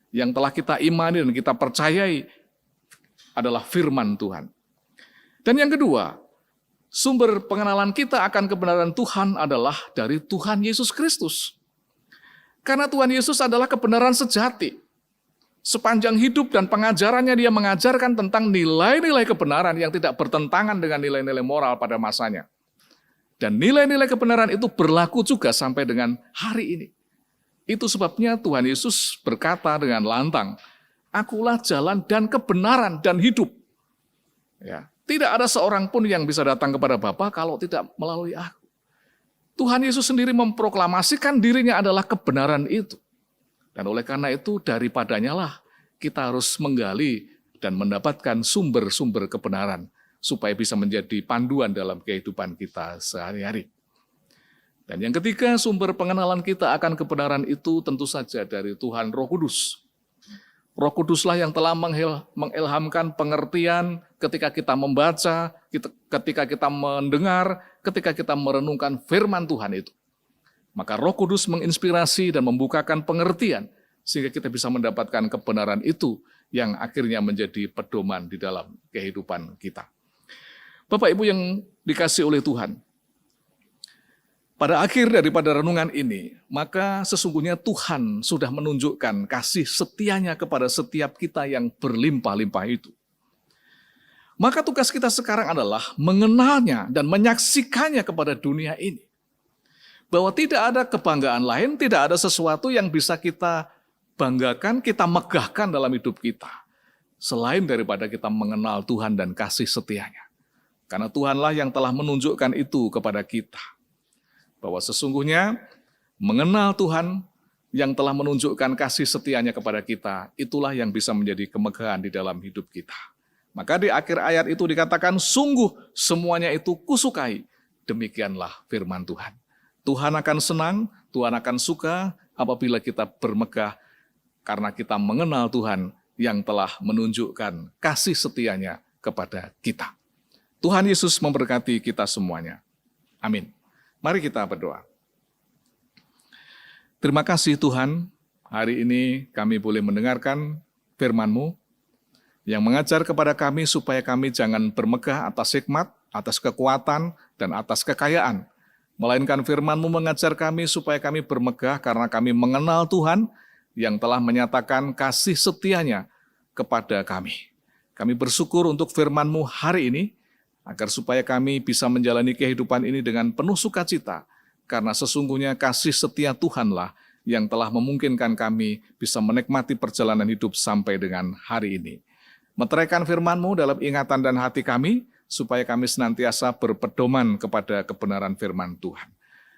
Yang telah kita imani dan kita percayai adalah firman Tuhan. Dan yang kedua, Sumber pengenalan kita akan kebenaran Tuhan adalah dari Tuhan Yesus Kristus. Karena Tuhan Yesus adalah kebenaran sejati. Sepanjang hidup dan pengajarannya dia mengajarkan tentang nilai-nilai kebenaran yang tidak bertentangan dengan nilai-nilai moral pada masanya. Dan nilai-nilai kebenaran itu berlaku juga sampai dengan hari ini. Itu sebabnya Tuhan Yesus berkata dengan lantang, "Akulah jalan dan kebenaran dan hidup." Ya, tidak ada seorang pun yang bisa datang kepada Bapa kalau tidak melalui aku. Tuhan Yesus sendiri memproklamasikan dirinya adalah kebenaran itu. Dan oleh karena itu daripadanya lah kita harus menggali dan mendapatkan sumber-sumber kebenaran supaya bisa menjadi panduan dalam kehidupan kita sehari-hari. Dan yang ketiga, sumber pengenalan kita akan kebenaran itu tentu saja dari Tuhan Roh Kudus. Roh Kuduslah yang telah mengilhamkan pengertian ketika kita membaca, ketika kita mendengar, ketika kita merenungkan firman Tuhan itu. Maka Roh Kudus menginspirasi dan membukakan pengertian sehingga kita bisa mendapatkan kebenaran itu yang akhirnya menjadi pedoman di dalam kehidupan kita. Bapak Ibu yang dikasihi oleh Tuhan, pada akhir daripada renungan ini, maka sesungguhnya Tuhan sudah menunjukkan kasih setianya kepada setiap kita yang berlimpah-limpah itu. Maka tugas kita sekarang adalah mengenalnya dan menyaksikannya kepada dunia ini. Bahwa tidak ada kebanggaan lain, tidak ada sesuatu yang bisa kita banggakan, kita megahkan dalam hidup kita. Selain daripada kita mengenal Tuhan dan kasih setianya. Karena Tuhanlah yang telah menunjukkan itu kepada kita. Bahwa sesungguhnya mengenal Tuhan yang telah menunjukkan kasih setianya kepada kita, itulah yang bisa menjadi kemegahan di dalam hidup kita. Maka di akhir ayat itu dikatakan, sungguh semuanya itu kusukai. Demikianlah firman Tuhan. Tuhan akan senang, Tuhan akan suka apabila kita bermegah karena kita mengenal Tuhan yang telah menunjukkan kasih setianya kepada kita. Tuhan Yesus memberkati kita semuanya. Amin. Mari kita berdoa. Terima kasih Tuhan, hari ini kami boleh mendengarkan firman-Mu yang mengajar kepada kami supaya kami jangan bermegah atas hikmat, atas kekuatan, dan atas kekayaan. Melainkan firman-Mu mengajar kami supaya kami bermegah karena kami mengenal Tuhan yang telah menyatakan kasih setianya kepada kami. Kami bersyukur untuk firman-Mu hari ini, agar supaya kami bisa menjalani kehidupan ini dengan penuh sukacita, karena sesungguhnya kasih setia Tuhanlah yang telah memungkinkan kami bisa menikmati perjalanan hidup sampai dengan hari ini. Meteraikan firman-Mu dalam ingatan dan hati kami, supaya kami senantiasa berpedoman kepada kebenaran firman Tuhan.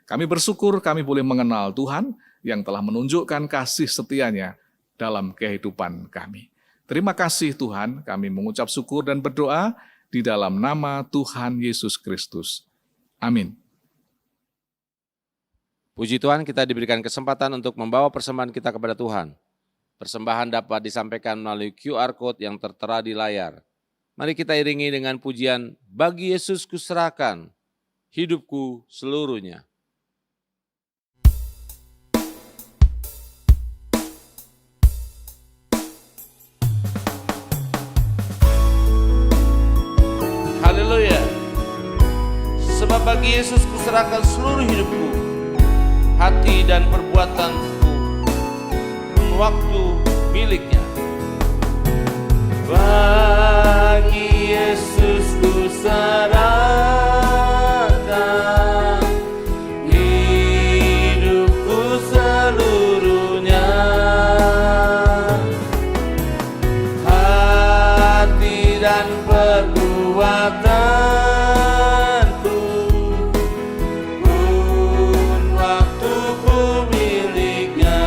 Kami bersyukur kami boleh mengenal Tuhan yang telah menunjukkan kasih setianya dalam kehidupan kami. Terima kasih Tuhan, kami mengucap syukur dan berdoa di dalam nama Tuhan Yesus Kristus. Amin. Puji Tuhan, kita diberikan kesempatan untuk membawa persembahan kita kepada Tuhan. Persembahan dapat disampaikan melalui QR Code yang tertera di layar. Mari kita iringi dengan pujian, bagi Yesus kuserahkan hidupku seluruhnya. Haleluya. Sebab bagi Yesus kuserahkan seluruh hidupku, hati dan perbuatanku, pun waktu miliknya. Bagi Yesus kuserahkan hidupku seluruhnya, hati dan perbuatanku, pun waktuku miliknya.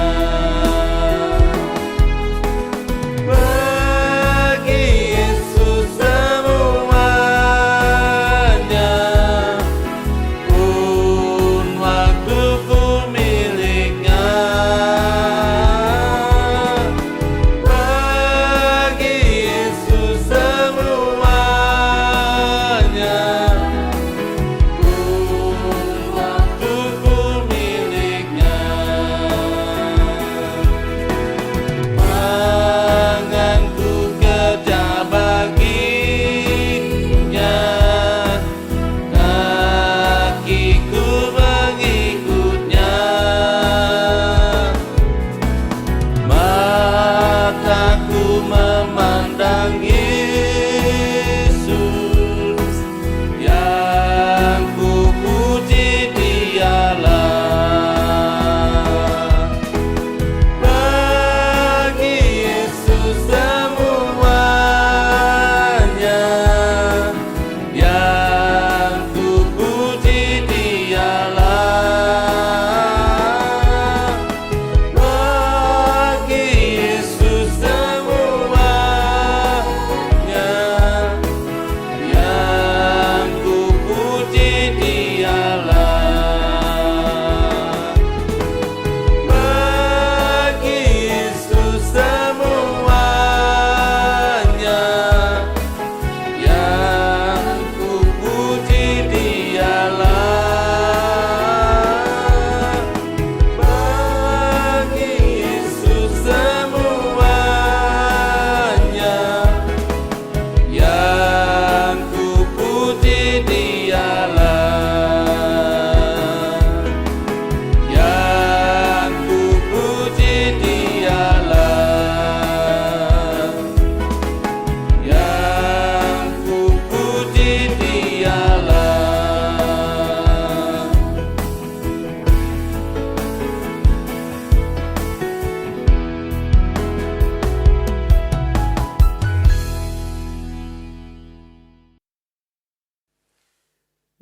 Bagi Yesus semua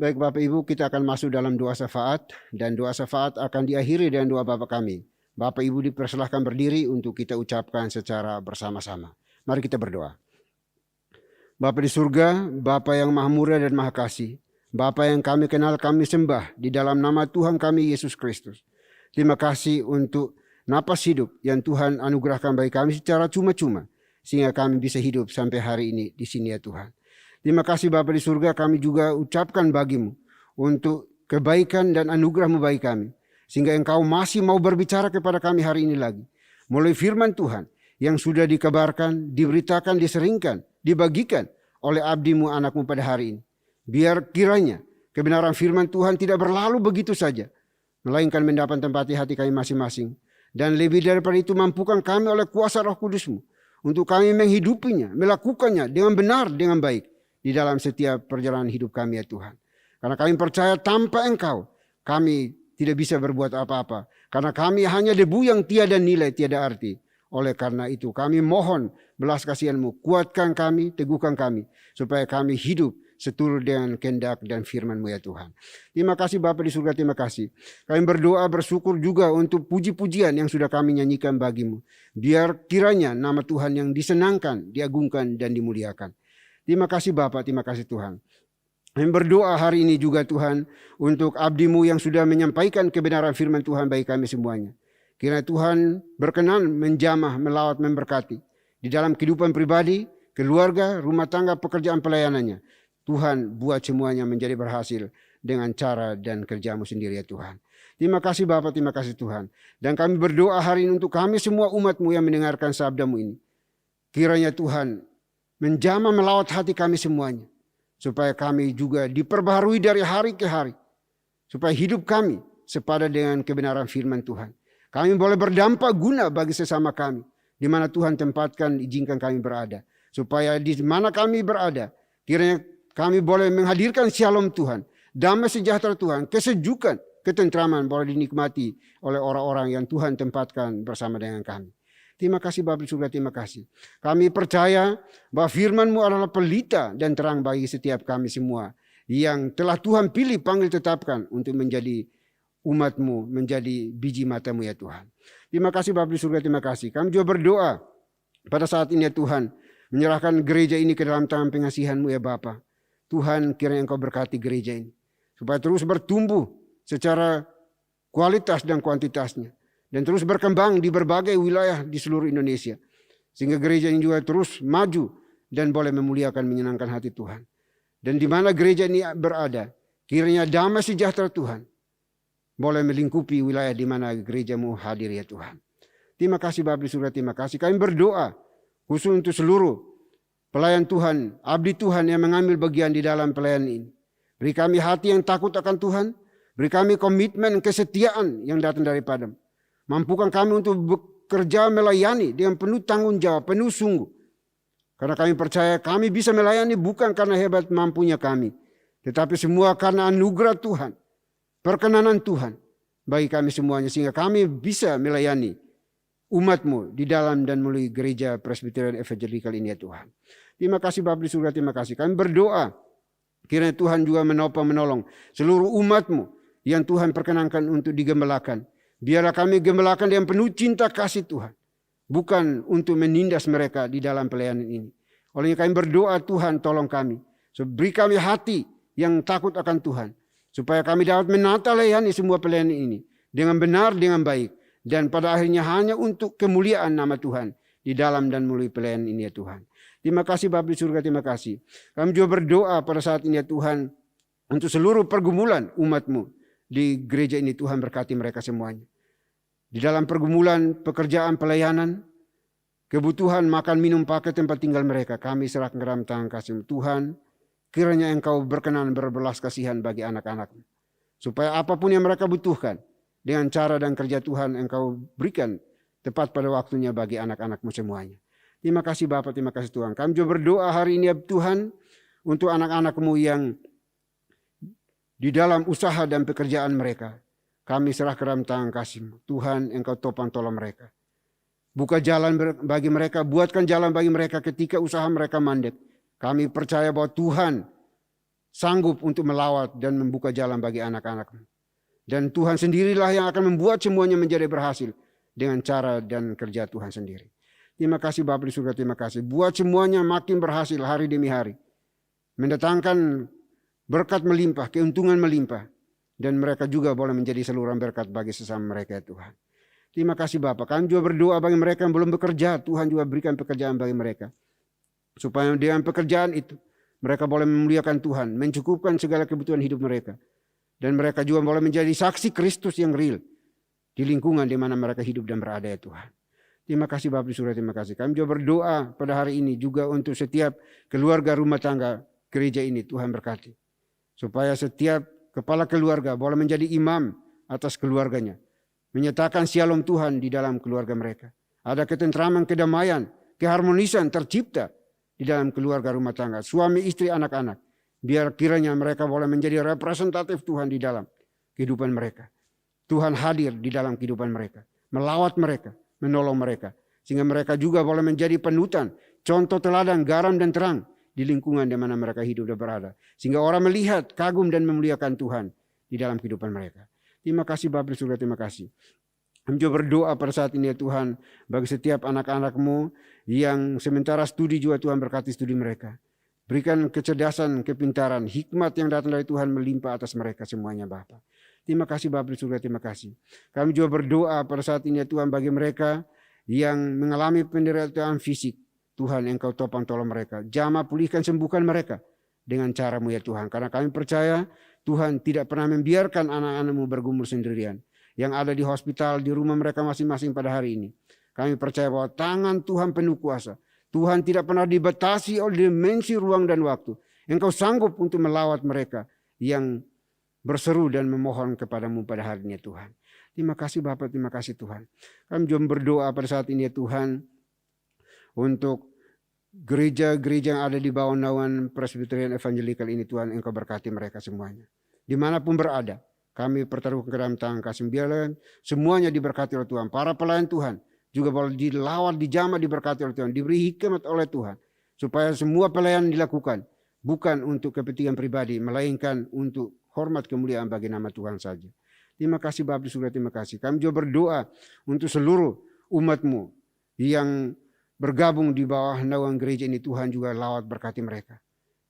Baik Bapak Ibu, kita akan masuk dalam doa syafaat, dan doa syafaat akan diakhiri dengan doa Bapa kami. Bapak Ibu dipersilahkan berdiri untuk kita ucapkan secara bersama-sama. Mari kita berdoa. Bapa di surga, Bapa yang maha murah dan maha kasih, Bapa yang kami kenal, kami sembah di dalam nama Tuhan kami Yesus Kristus. Terima kasih untuk napas hidup yang Tuhan anugerahkan bagi kami secara cuma-cuma, sehingga kami bisa hidup sampai hari ini di sini ya Tuhan. Terima kasih Bapa di surga, kami juga ucapkan bagimu untuk kebaikan dan anugerah-Mu bagi kami, sehingga Engkau masih mau berbicara kepada kami hari ini lagi. Mulai firman Tuhan yang sudah dikabarkan, diberitakan, diseringkan, dibagikan oleh abdi-Mu, anak-Mu pada hari ini. Biar kiranya kebenaran firman Tuhan tidak berlalu begitu saja, melainkan mendapat tempat di hati kami masing-masing. Dan lebih daripada itu, mampukan kami oleh kuasa Roh Kudus-Mu untuk kami menghidupinya, melakukannya dengan benar, dengan baik di dalam setiap perjalanan hidup kami ya Tuhan. Karena kami percaya tanpa Engkau kami tidak bisa berbuat apa-apa. Karena kami hanya debu yang tiada nilai, tiada arti. Oleh karena itu kami mohon belas kasihan-Mu, kuatkan kami, teguhkan kami, supaya kami hidup seturut dengan kehendak dan firman-Mu ya Tuhan. Terima kasih Bapa di surga, terima kasih. Kami berdoa bersyukur juga untuk puji-pujian yang sudah kami nyanyikan bagi-Mu. Biar kiranya nama Tuhan yang disenangkan, diagungkan dan dimuliakan. Terima kasih Bapa, terima kasih Tuhan. Kami berdoa hari ini juga Tuhan untuk abdi-Mu yang sudah menyampaikan kebenaran firman Tuhan bagi kami semuanya. Kiranya Tuhan berkenan menjamah, melawat, memberkati di dalam kehidupan pribadi, keluarga, rumah tangga, pekerjaan pelayanannya. Tuhan buat semuanya menjadi berhasil dengan cara dan kerja-Mu sendiri ya Tuhan. Terima kasih Bapa, terima kasih Tuhan. Dan kami berdoa hari ini untuk kami semua umat-Mu yang mendengarkan sabda-Mu ini. Kiranya Tuhan menjamah melawat hati kami semuanya. Supaya kami juga diperbaharui dari hari ke hari. Supaya hidup kami sepadan dengan kebenaran firman Tuhan. Kami boleh berdampak guna bagi sesama kami. Di mana Tuhan tempatkan, izinkan kami berada. Supaya di mana kami berada, kiranya kami boleh menghadirkan shalom Tuhan, damai sejahtera Tuhan, kesejukan, ketentraman boleh dinikmati oleh orang-orang yang Tuhan tempatkan bersama dengan kami. Terima kasih Bapa di surga, terima kasih. Kami percaya bahwa firman-Mu adalah pelita dan terang bagi setiap kami semua yang telah Tuhan pilih, panggil, tetapkan untuk menjadi umat-Mu, menjadi biji mata-Mu ya Tuhan. Terima kasih Bapa di surga, terima kasih. Kami juga berdoa pada saat ini ya Tuhan, menyerahkan gereja ini ke dalam tangan pengasihan-Mu ya Bapa. Tuhan, kiranya Engkau berkati gereja ini, supaya terus bertumbuh secara kualitas dan kuantitasnya, dan terus berkembang di berbagai wilayah di seluruh Indonesia, sehingga gereja ini juga terus maju dan boleh memuliakan, menyenangkan hati Tuhan. Dan di mana gereja ini berada, kiranya damai sejahtera Tuhan boleh melingkupi wilayah di mana gereja-Mu hadir ya Tuhan. Terima kasih Bapa di surga, terima kasih. Kami berdoa khusus untuk seluruh pelayan Tuhan, abdi Tuhan yang mengambil bagian di dalam pelayanan ini. Beri kami hati yang takut akan Tuhan. Beri kami komitmen, kesetiaan yang datang daripada-Mu. Mampukan kami untuk bekerja melayani dengan penuh tanggung jawab, penuh sungguh. Karena kami percaya kami bisa melayani bukan karena hebat mampunya kami, tetapi semua karena anugerah Tuhan, perkenanan Tuhan bagi kami semuanya. Sehingga kami bisa melayani umat-Mu di dalam dan melalui gereja Presbyterian Evangelical ini ya Tuhan. Terima kasih Bapa di surga, terima kasih. Kami berdoa kiranya Tuhan juga menopang, menolong seluruh umat-Mu yang Tuhan perkenankan untuk digembalakan. Biarlah kami gembalakan dengan penuh cinta kasih Tuhan. Bukan untuk menindas mereka di dalam pelayanan ini. Olehnya kami berdoa Tuhan tolong kami. Beri kami hati yang takut akan Tuhan. Supaya kami dapat menata layani semua pelayanan ini. Dengan benar, dengan baik. Dan pada akhirnya hanya untuk kemuliaan nama Tuhan. Di dalam dan melalui pelayanan ini ya Tuhan. Terima kasih Bapa di surga, terima kasih. Kami juga berdoa pada saat ini ya Tuhan. Untuk seluruh pergumulan umat-Mu. Di gereja ini Tuhan berkati mereka semuanya. Di dalam pergumulan, pekerjaan, pelayanan, kebutuhan, makan, minum, pakai, tempat tinggal mereka. Kami serahkan ke dalam tangan kasih-Mu. Tuhan, kiranya Engkau berkenan berbelas kasihan bagi anak-anak-Mu. Supaya apapun yang mereka butuhkan, dengan cara dan kerja Tuhan Engkau berikan tepat pada waktunya bagi anak-anak-Mu semuanya. Terima kasih Bapa, terima kasih Tuhan. Kami juga berdoa hari ini ya Tuhan, untuk anak-anak-Mu yang di dalam usaha dan pekerjaan mereka. Kami serah ke dalam tangan kasih-Mu. Tuhan, Engkau topang tolong mereka. Buka jalan bagi mereka, buatkan jalan bagi mereka ketika usaha mereka mandek. Kami percaya bahwa Tuhan sanggup untuk melawat dan membuka jalan bagi anak-anak-Mu. Dan Tuhan sendirilah yang akan membuat semuanya menjadi berhasil dengan cara dan kerja Tuhan sendiri. Terima kasih Bapa di surga, terima kasih. Buat semuanya makin berhasil hari demi hari. Mendatangkan berkat melimpah, keuntungan melimpah. Dan mereka juga boleh menjadi saluran berkat bagi sesama mereka ya Tuhan. Terima kasih Bapa. Kami juga berdoa bagi mereka yang belum bekerja. Tuhan juga berikan pekerjaan bagi mereka. Supaya dengan pekerjaan itu mereka boleh memuliakan Tuhan, mencukupkan segala kebutuhan hidup mereka. Dan mereka juga boleh menjadi saksi Kristus yang real di lingkungan di mana mereka hidup dan berada ya Tuhan. Terima kasih Bapa di surga, terima kasih. Kami juga berdoa pada hari ini juga untuk setiap keluarga rumah tangga gereja ini, Tuhan berkati. Supaya setiap kepala keluarga boleh menjadi imam atas keluarganya. Menyatakan shalom Tuhan di dalam keluarga mereka. Ada ketentraman, kedamaian, keharmonisan tercipta di dalam keluarga rumah tangga. Suami, istri, anak-anak. Biar kiranya mereka boleh menjadi representatif Tuhan di dalam kehidupan mereka. Tuhan hadir di dalam kehidupan mereka. Melawat mereka, menolong mereka. Sehingga mereka juga boleh menjadi panutan, contoh teladan, garam dan terang di lingkungan di mana mereka hidup dan berada. Sehingga orang melihat, kagum dan memuliakan Tuhan di dalam kehidupan mereka. Terima kasih Bapa di surga, terima kasih. Kami juga berdoa pada saat ini ya Tuhan, bagi setiap anak-anak-Mu yang sementara studi juga Tuhan berkati studi mereka. Berikan kecerdasan, kepintaran, hikmat yang datang dari Tuhan melimpah atas mereka semuanya Bapa. Terima kasih Bapa di surga, terima kasih. Kami juga berdoa pada saat ini ya Tuhan bagi mereka yang mengalami penderitaan fisik. Tuhan Engkau topang tolong mereka. Jamah pulihkan sembuhkan mereka dengan cara-Mu ya Tuhan. Karena kami percaya Tuhan tidak pernah membiarkan anak-anak-Mu bergumul sendirian. Yang ada di hospital, di rumah mereka masing-masing pada hari ini. Kami percaya bahwa tangan Tuhan penuh kuasa. Tuhan tidak pernah dibatasi oleh dimensi ruang dan waktu. Engkau sanggup untuk melawat mereka yang berseru dan memohon kepadamu pada hari ini Tuhan. Terima kasih Bapak, terima kasih Tuhan. Kami juga berdoa pada saat ini ya Tuhan untuk gereja-gereja yang ada di bawah naungan Presbyterian Evangelikal ini Tuhan, Engkau berkati mereka semuanya. Dimanapun berada, kami pertaruhkan ke dalam tangan kasih biarlah semuanya diberkati oleh Tuhan. Para pelayan Tuhan juga boleh dilawat, dijamah, diberkati oleh Tuhan, diberi hikmat oleh Tuhan. Supaya semua pelayanan dilakukan bukan untuk kepentingan pribadi, melainkan untuk hormat kemuliaan bagi nama Tuhan saja. Terima kasih Bapa di surga, terima kasih. Kami juga berdoa untuk seluruh umat-Mu yang bergabung di bawah naungan gereja ini. Tuhan juga lawat berkati mereka.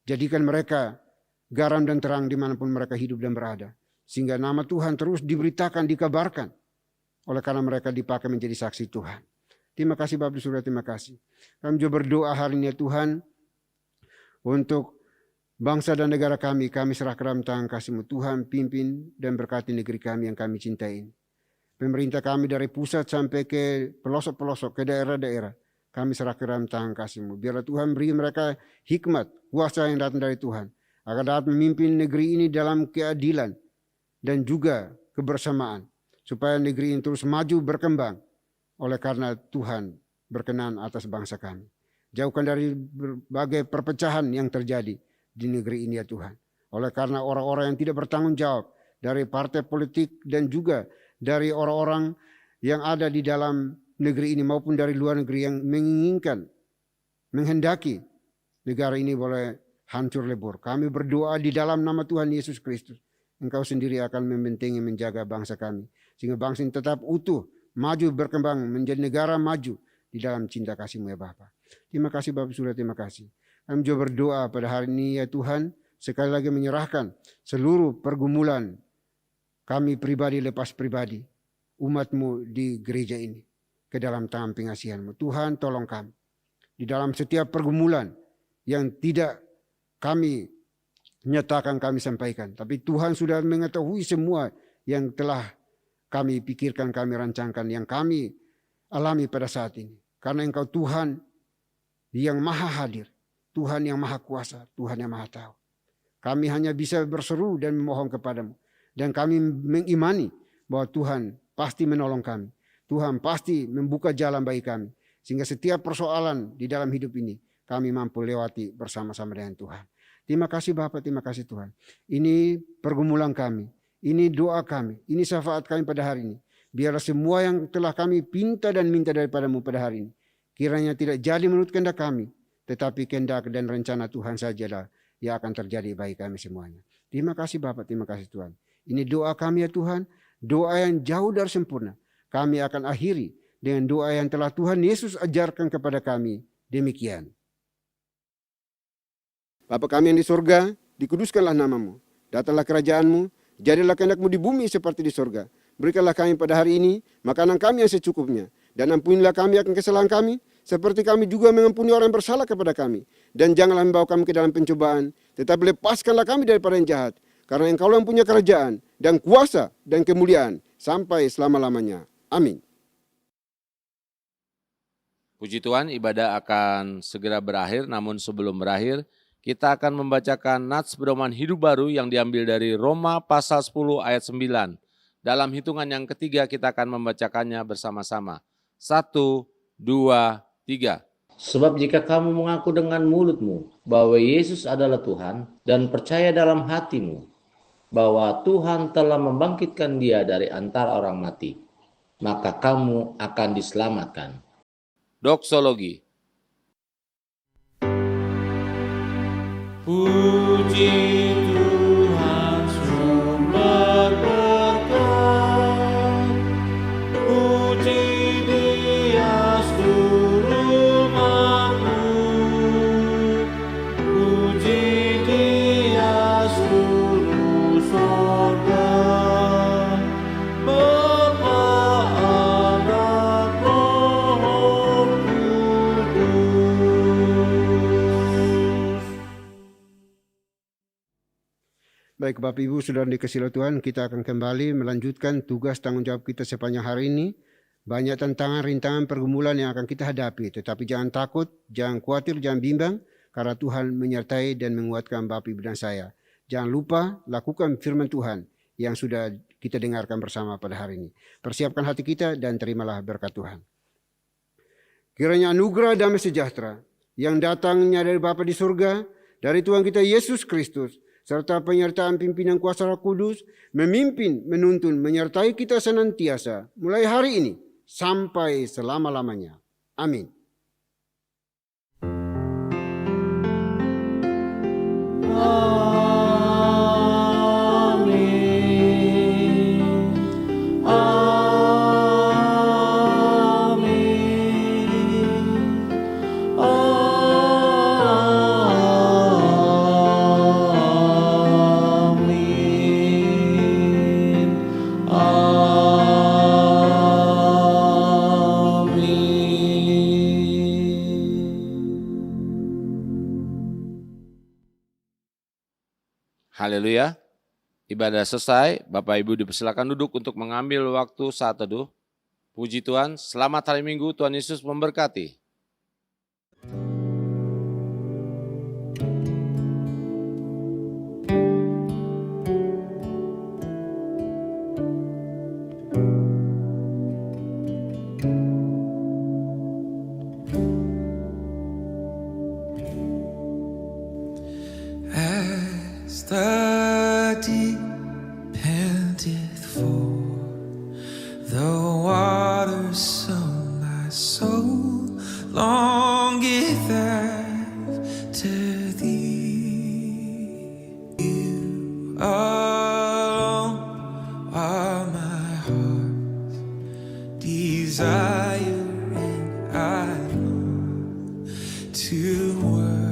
Jadikan mereka garam dan terang dimanapun mereka hidup dan berada. Sehingga nama Tuhan terus diberitakan, dikabarkan. Oleh karena mereka dipakai menjadi saksi Tuhan. Terima kasih Bapa di surga, terima kasih. Kami juga berdoa hari ini ya Tuhan untuk bangsa dan negara kami serah ke dalam tangan kasih-Mu. Tuhan pimpin dan berkati negeri kami yang kami cintai. Pemerintah kami dari pusat sampai ke pelosok-pelosok, ke daerah-daerah. Kami serah ke dalam tangan kasih-Mu. Biarlah Tuhan beri mereka hikmat, kuasa yang datang dari Tuhan. Agar dapat memimpin negeri ini dalam keadilan dan juga kebersamaan. Supaya negeri ini terus maju berkembang. Oleh karena Tuhan berkenan atas bangsa kami. Jauhkan dari berbagai perpecahan yang terjadi di negeri ini ya Tuhan. Oleh karena orang-orang yang tidak bertanggung jawab dari partai politik dan juga dari orang-orang yang ada di dalam negeri ini maupun dari luar negeri yang menginginkan, menghendaki negara ini boleh hancur lebur. Kami berdoa di dalam nama Tuhan Yesus Kristus. Engkau sendiri akan membentengi menjaga bangsa kami. Sehingga bangsa ini tetap utuh, maju berkembang menjadi negara maju di dalam cinta kasih-Mu ya Bapa. Terima kasih Bapak surga, terima kasih. Kami juga berdoa pada hari ini ya Tuhan, sekali lagi menyerahkan seluruh pergumulan kami pribadi lepas pribadi, umat-Mu di gereja ini ke dalam tangan pengasihan-Mu. Tuhan tolong kami di dalam setiap pergumulan yang tidak kami nyatakan, kami sampaikan. Tapi Tuhan sudah mengetahui semua yang telah kami pikirkan, kami rancangkan, yang kami alami pada saat ini. Karena Engkau Tuhan yang maha hadir, Tuhan yang maha kuasa, Tuhan yang maha tahu. Kami hanya bisa berseru dan memohon kepadamu. Dan kami mengimani bahwa Tuhan pasti menolong kami. Tuhan pasti membuka jalan bagi kami. Sehingga setiap persoalan di dalam hidup ini kami mampu lewati bersama-sama dengan Tuhan. Terima kasih Bapak, terima kasih Tuhan. Ini pergumulan kami. Ini doa kami, ini syafaat kami pada hari ini. Biarlah semua yang telah kami pinta dan minta daripada-Mu pada hari ini, kiranya tidak jadi menurut kehendak kami, tetapi kehendak dan rencana Tuhan sajalah yang akan terjadi bagi kami semuanya. Terima kasih Bapak, terima kasih Tuhan. Ini doa kami ya Tuhan, doa yang jauh dari sempurna. Kami akan akhiri dengan doa yang telah Tuhan Yesus ajarkan kepada kami. Demikian. Bapa kami yang di surga, dikuduskanlah namamu. Datanglah kerajaanmu, jadilah kehendakmu di bumi seperti di surga. Berikanlah kami pada hari ini makanan kami yang secukupnya. Dan ampunilah kami akan kesalahan kami, seperti kami juga mengampuni orang yang bersalah kepada kami. Dan janganlah membawa kami ke dalam pencobaan, tetapi lepaskanlah kami daripada yang jahat. Karena Engkau yang punya kerajaan, dan kuasa, dan kemuliaan, sampai selama-lamanya. Amin. Puji Tuhan, ibadah akan segera berakhir, namun sebelum berakhir, kita akan membacakan nats pedoman hidup baru yang diambil dari Roma pasal 10 ayat 9. Dalam hitungan yang ketiga kita akan membacakannya bersama-sama. 1, 2, 3. Sebab jika kamu mengaku dengan mulutmu bahwa Yesus adalah Tuhan dan percaya dalam hatimu bahwa Tuhan telah membangkitkan Dia dari antara orang mati, maka kamu akan diselamatkan. Doksologi. Puji Tuhan sumber berkat, puji Dia seluruh makhluk, puji Dia seluruh sorga, Bapa, Anak, Roh Kudus. Baik Bapak Ibu Saudara dikasihi Tuhan, kita akan kembali melanjutkan tugas tanggung jawab kita sepanjang hari ini. Banyak tantangan, rintangan, pergumulan yang akan kita hadapi. Tetapi jangan takut, jangan khawatir, jangan bimbang. Karena Tuhan menyertai dan menguatkan Bapak Ibu dan saya. Jangan lupa lakukan firman Tuhan yang sudah kita dengarkan bersama pada hari ini. Persiapkan hati kita dan terimalah berkat Tuhan. Kiranya anugerah damai sejahtera yang datangnya dari Bapa di surga, dari Tuhan kita Yesus Kristus, serta penyertaan pimpinan kuasa Roh Kudus, memimpin, menuntun, menyertai kita senantiasa, mulai hari ini, sampai selama-lamanya. Amin. Haleluya. Ibadah selesai, Bapak Ibu dipersilakan duduk untuk mengambil waktu saat teduh. Puji Tuhan, selamat hari Minggu, Tuhan Yesus memberkati. As the deep panteth for the waters, so my soul longeth after thee. You alone are my heart's desire, and I long to worship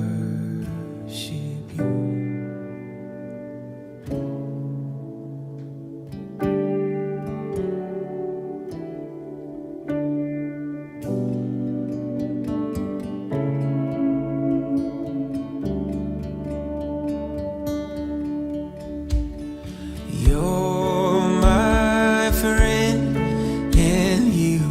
you. You're my friend, and you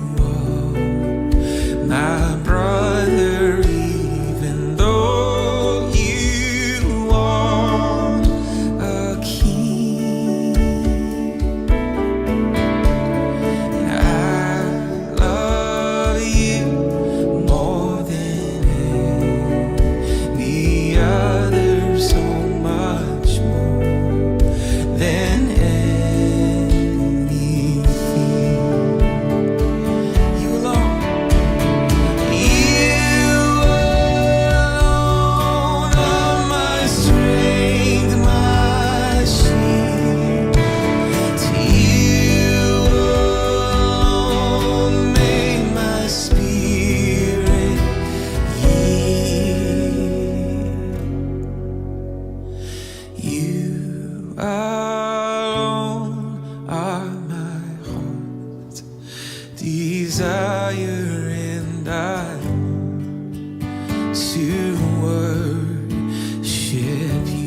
desire and I long to worship you.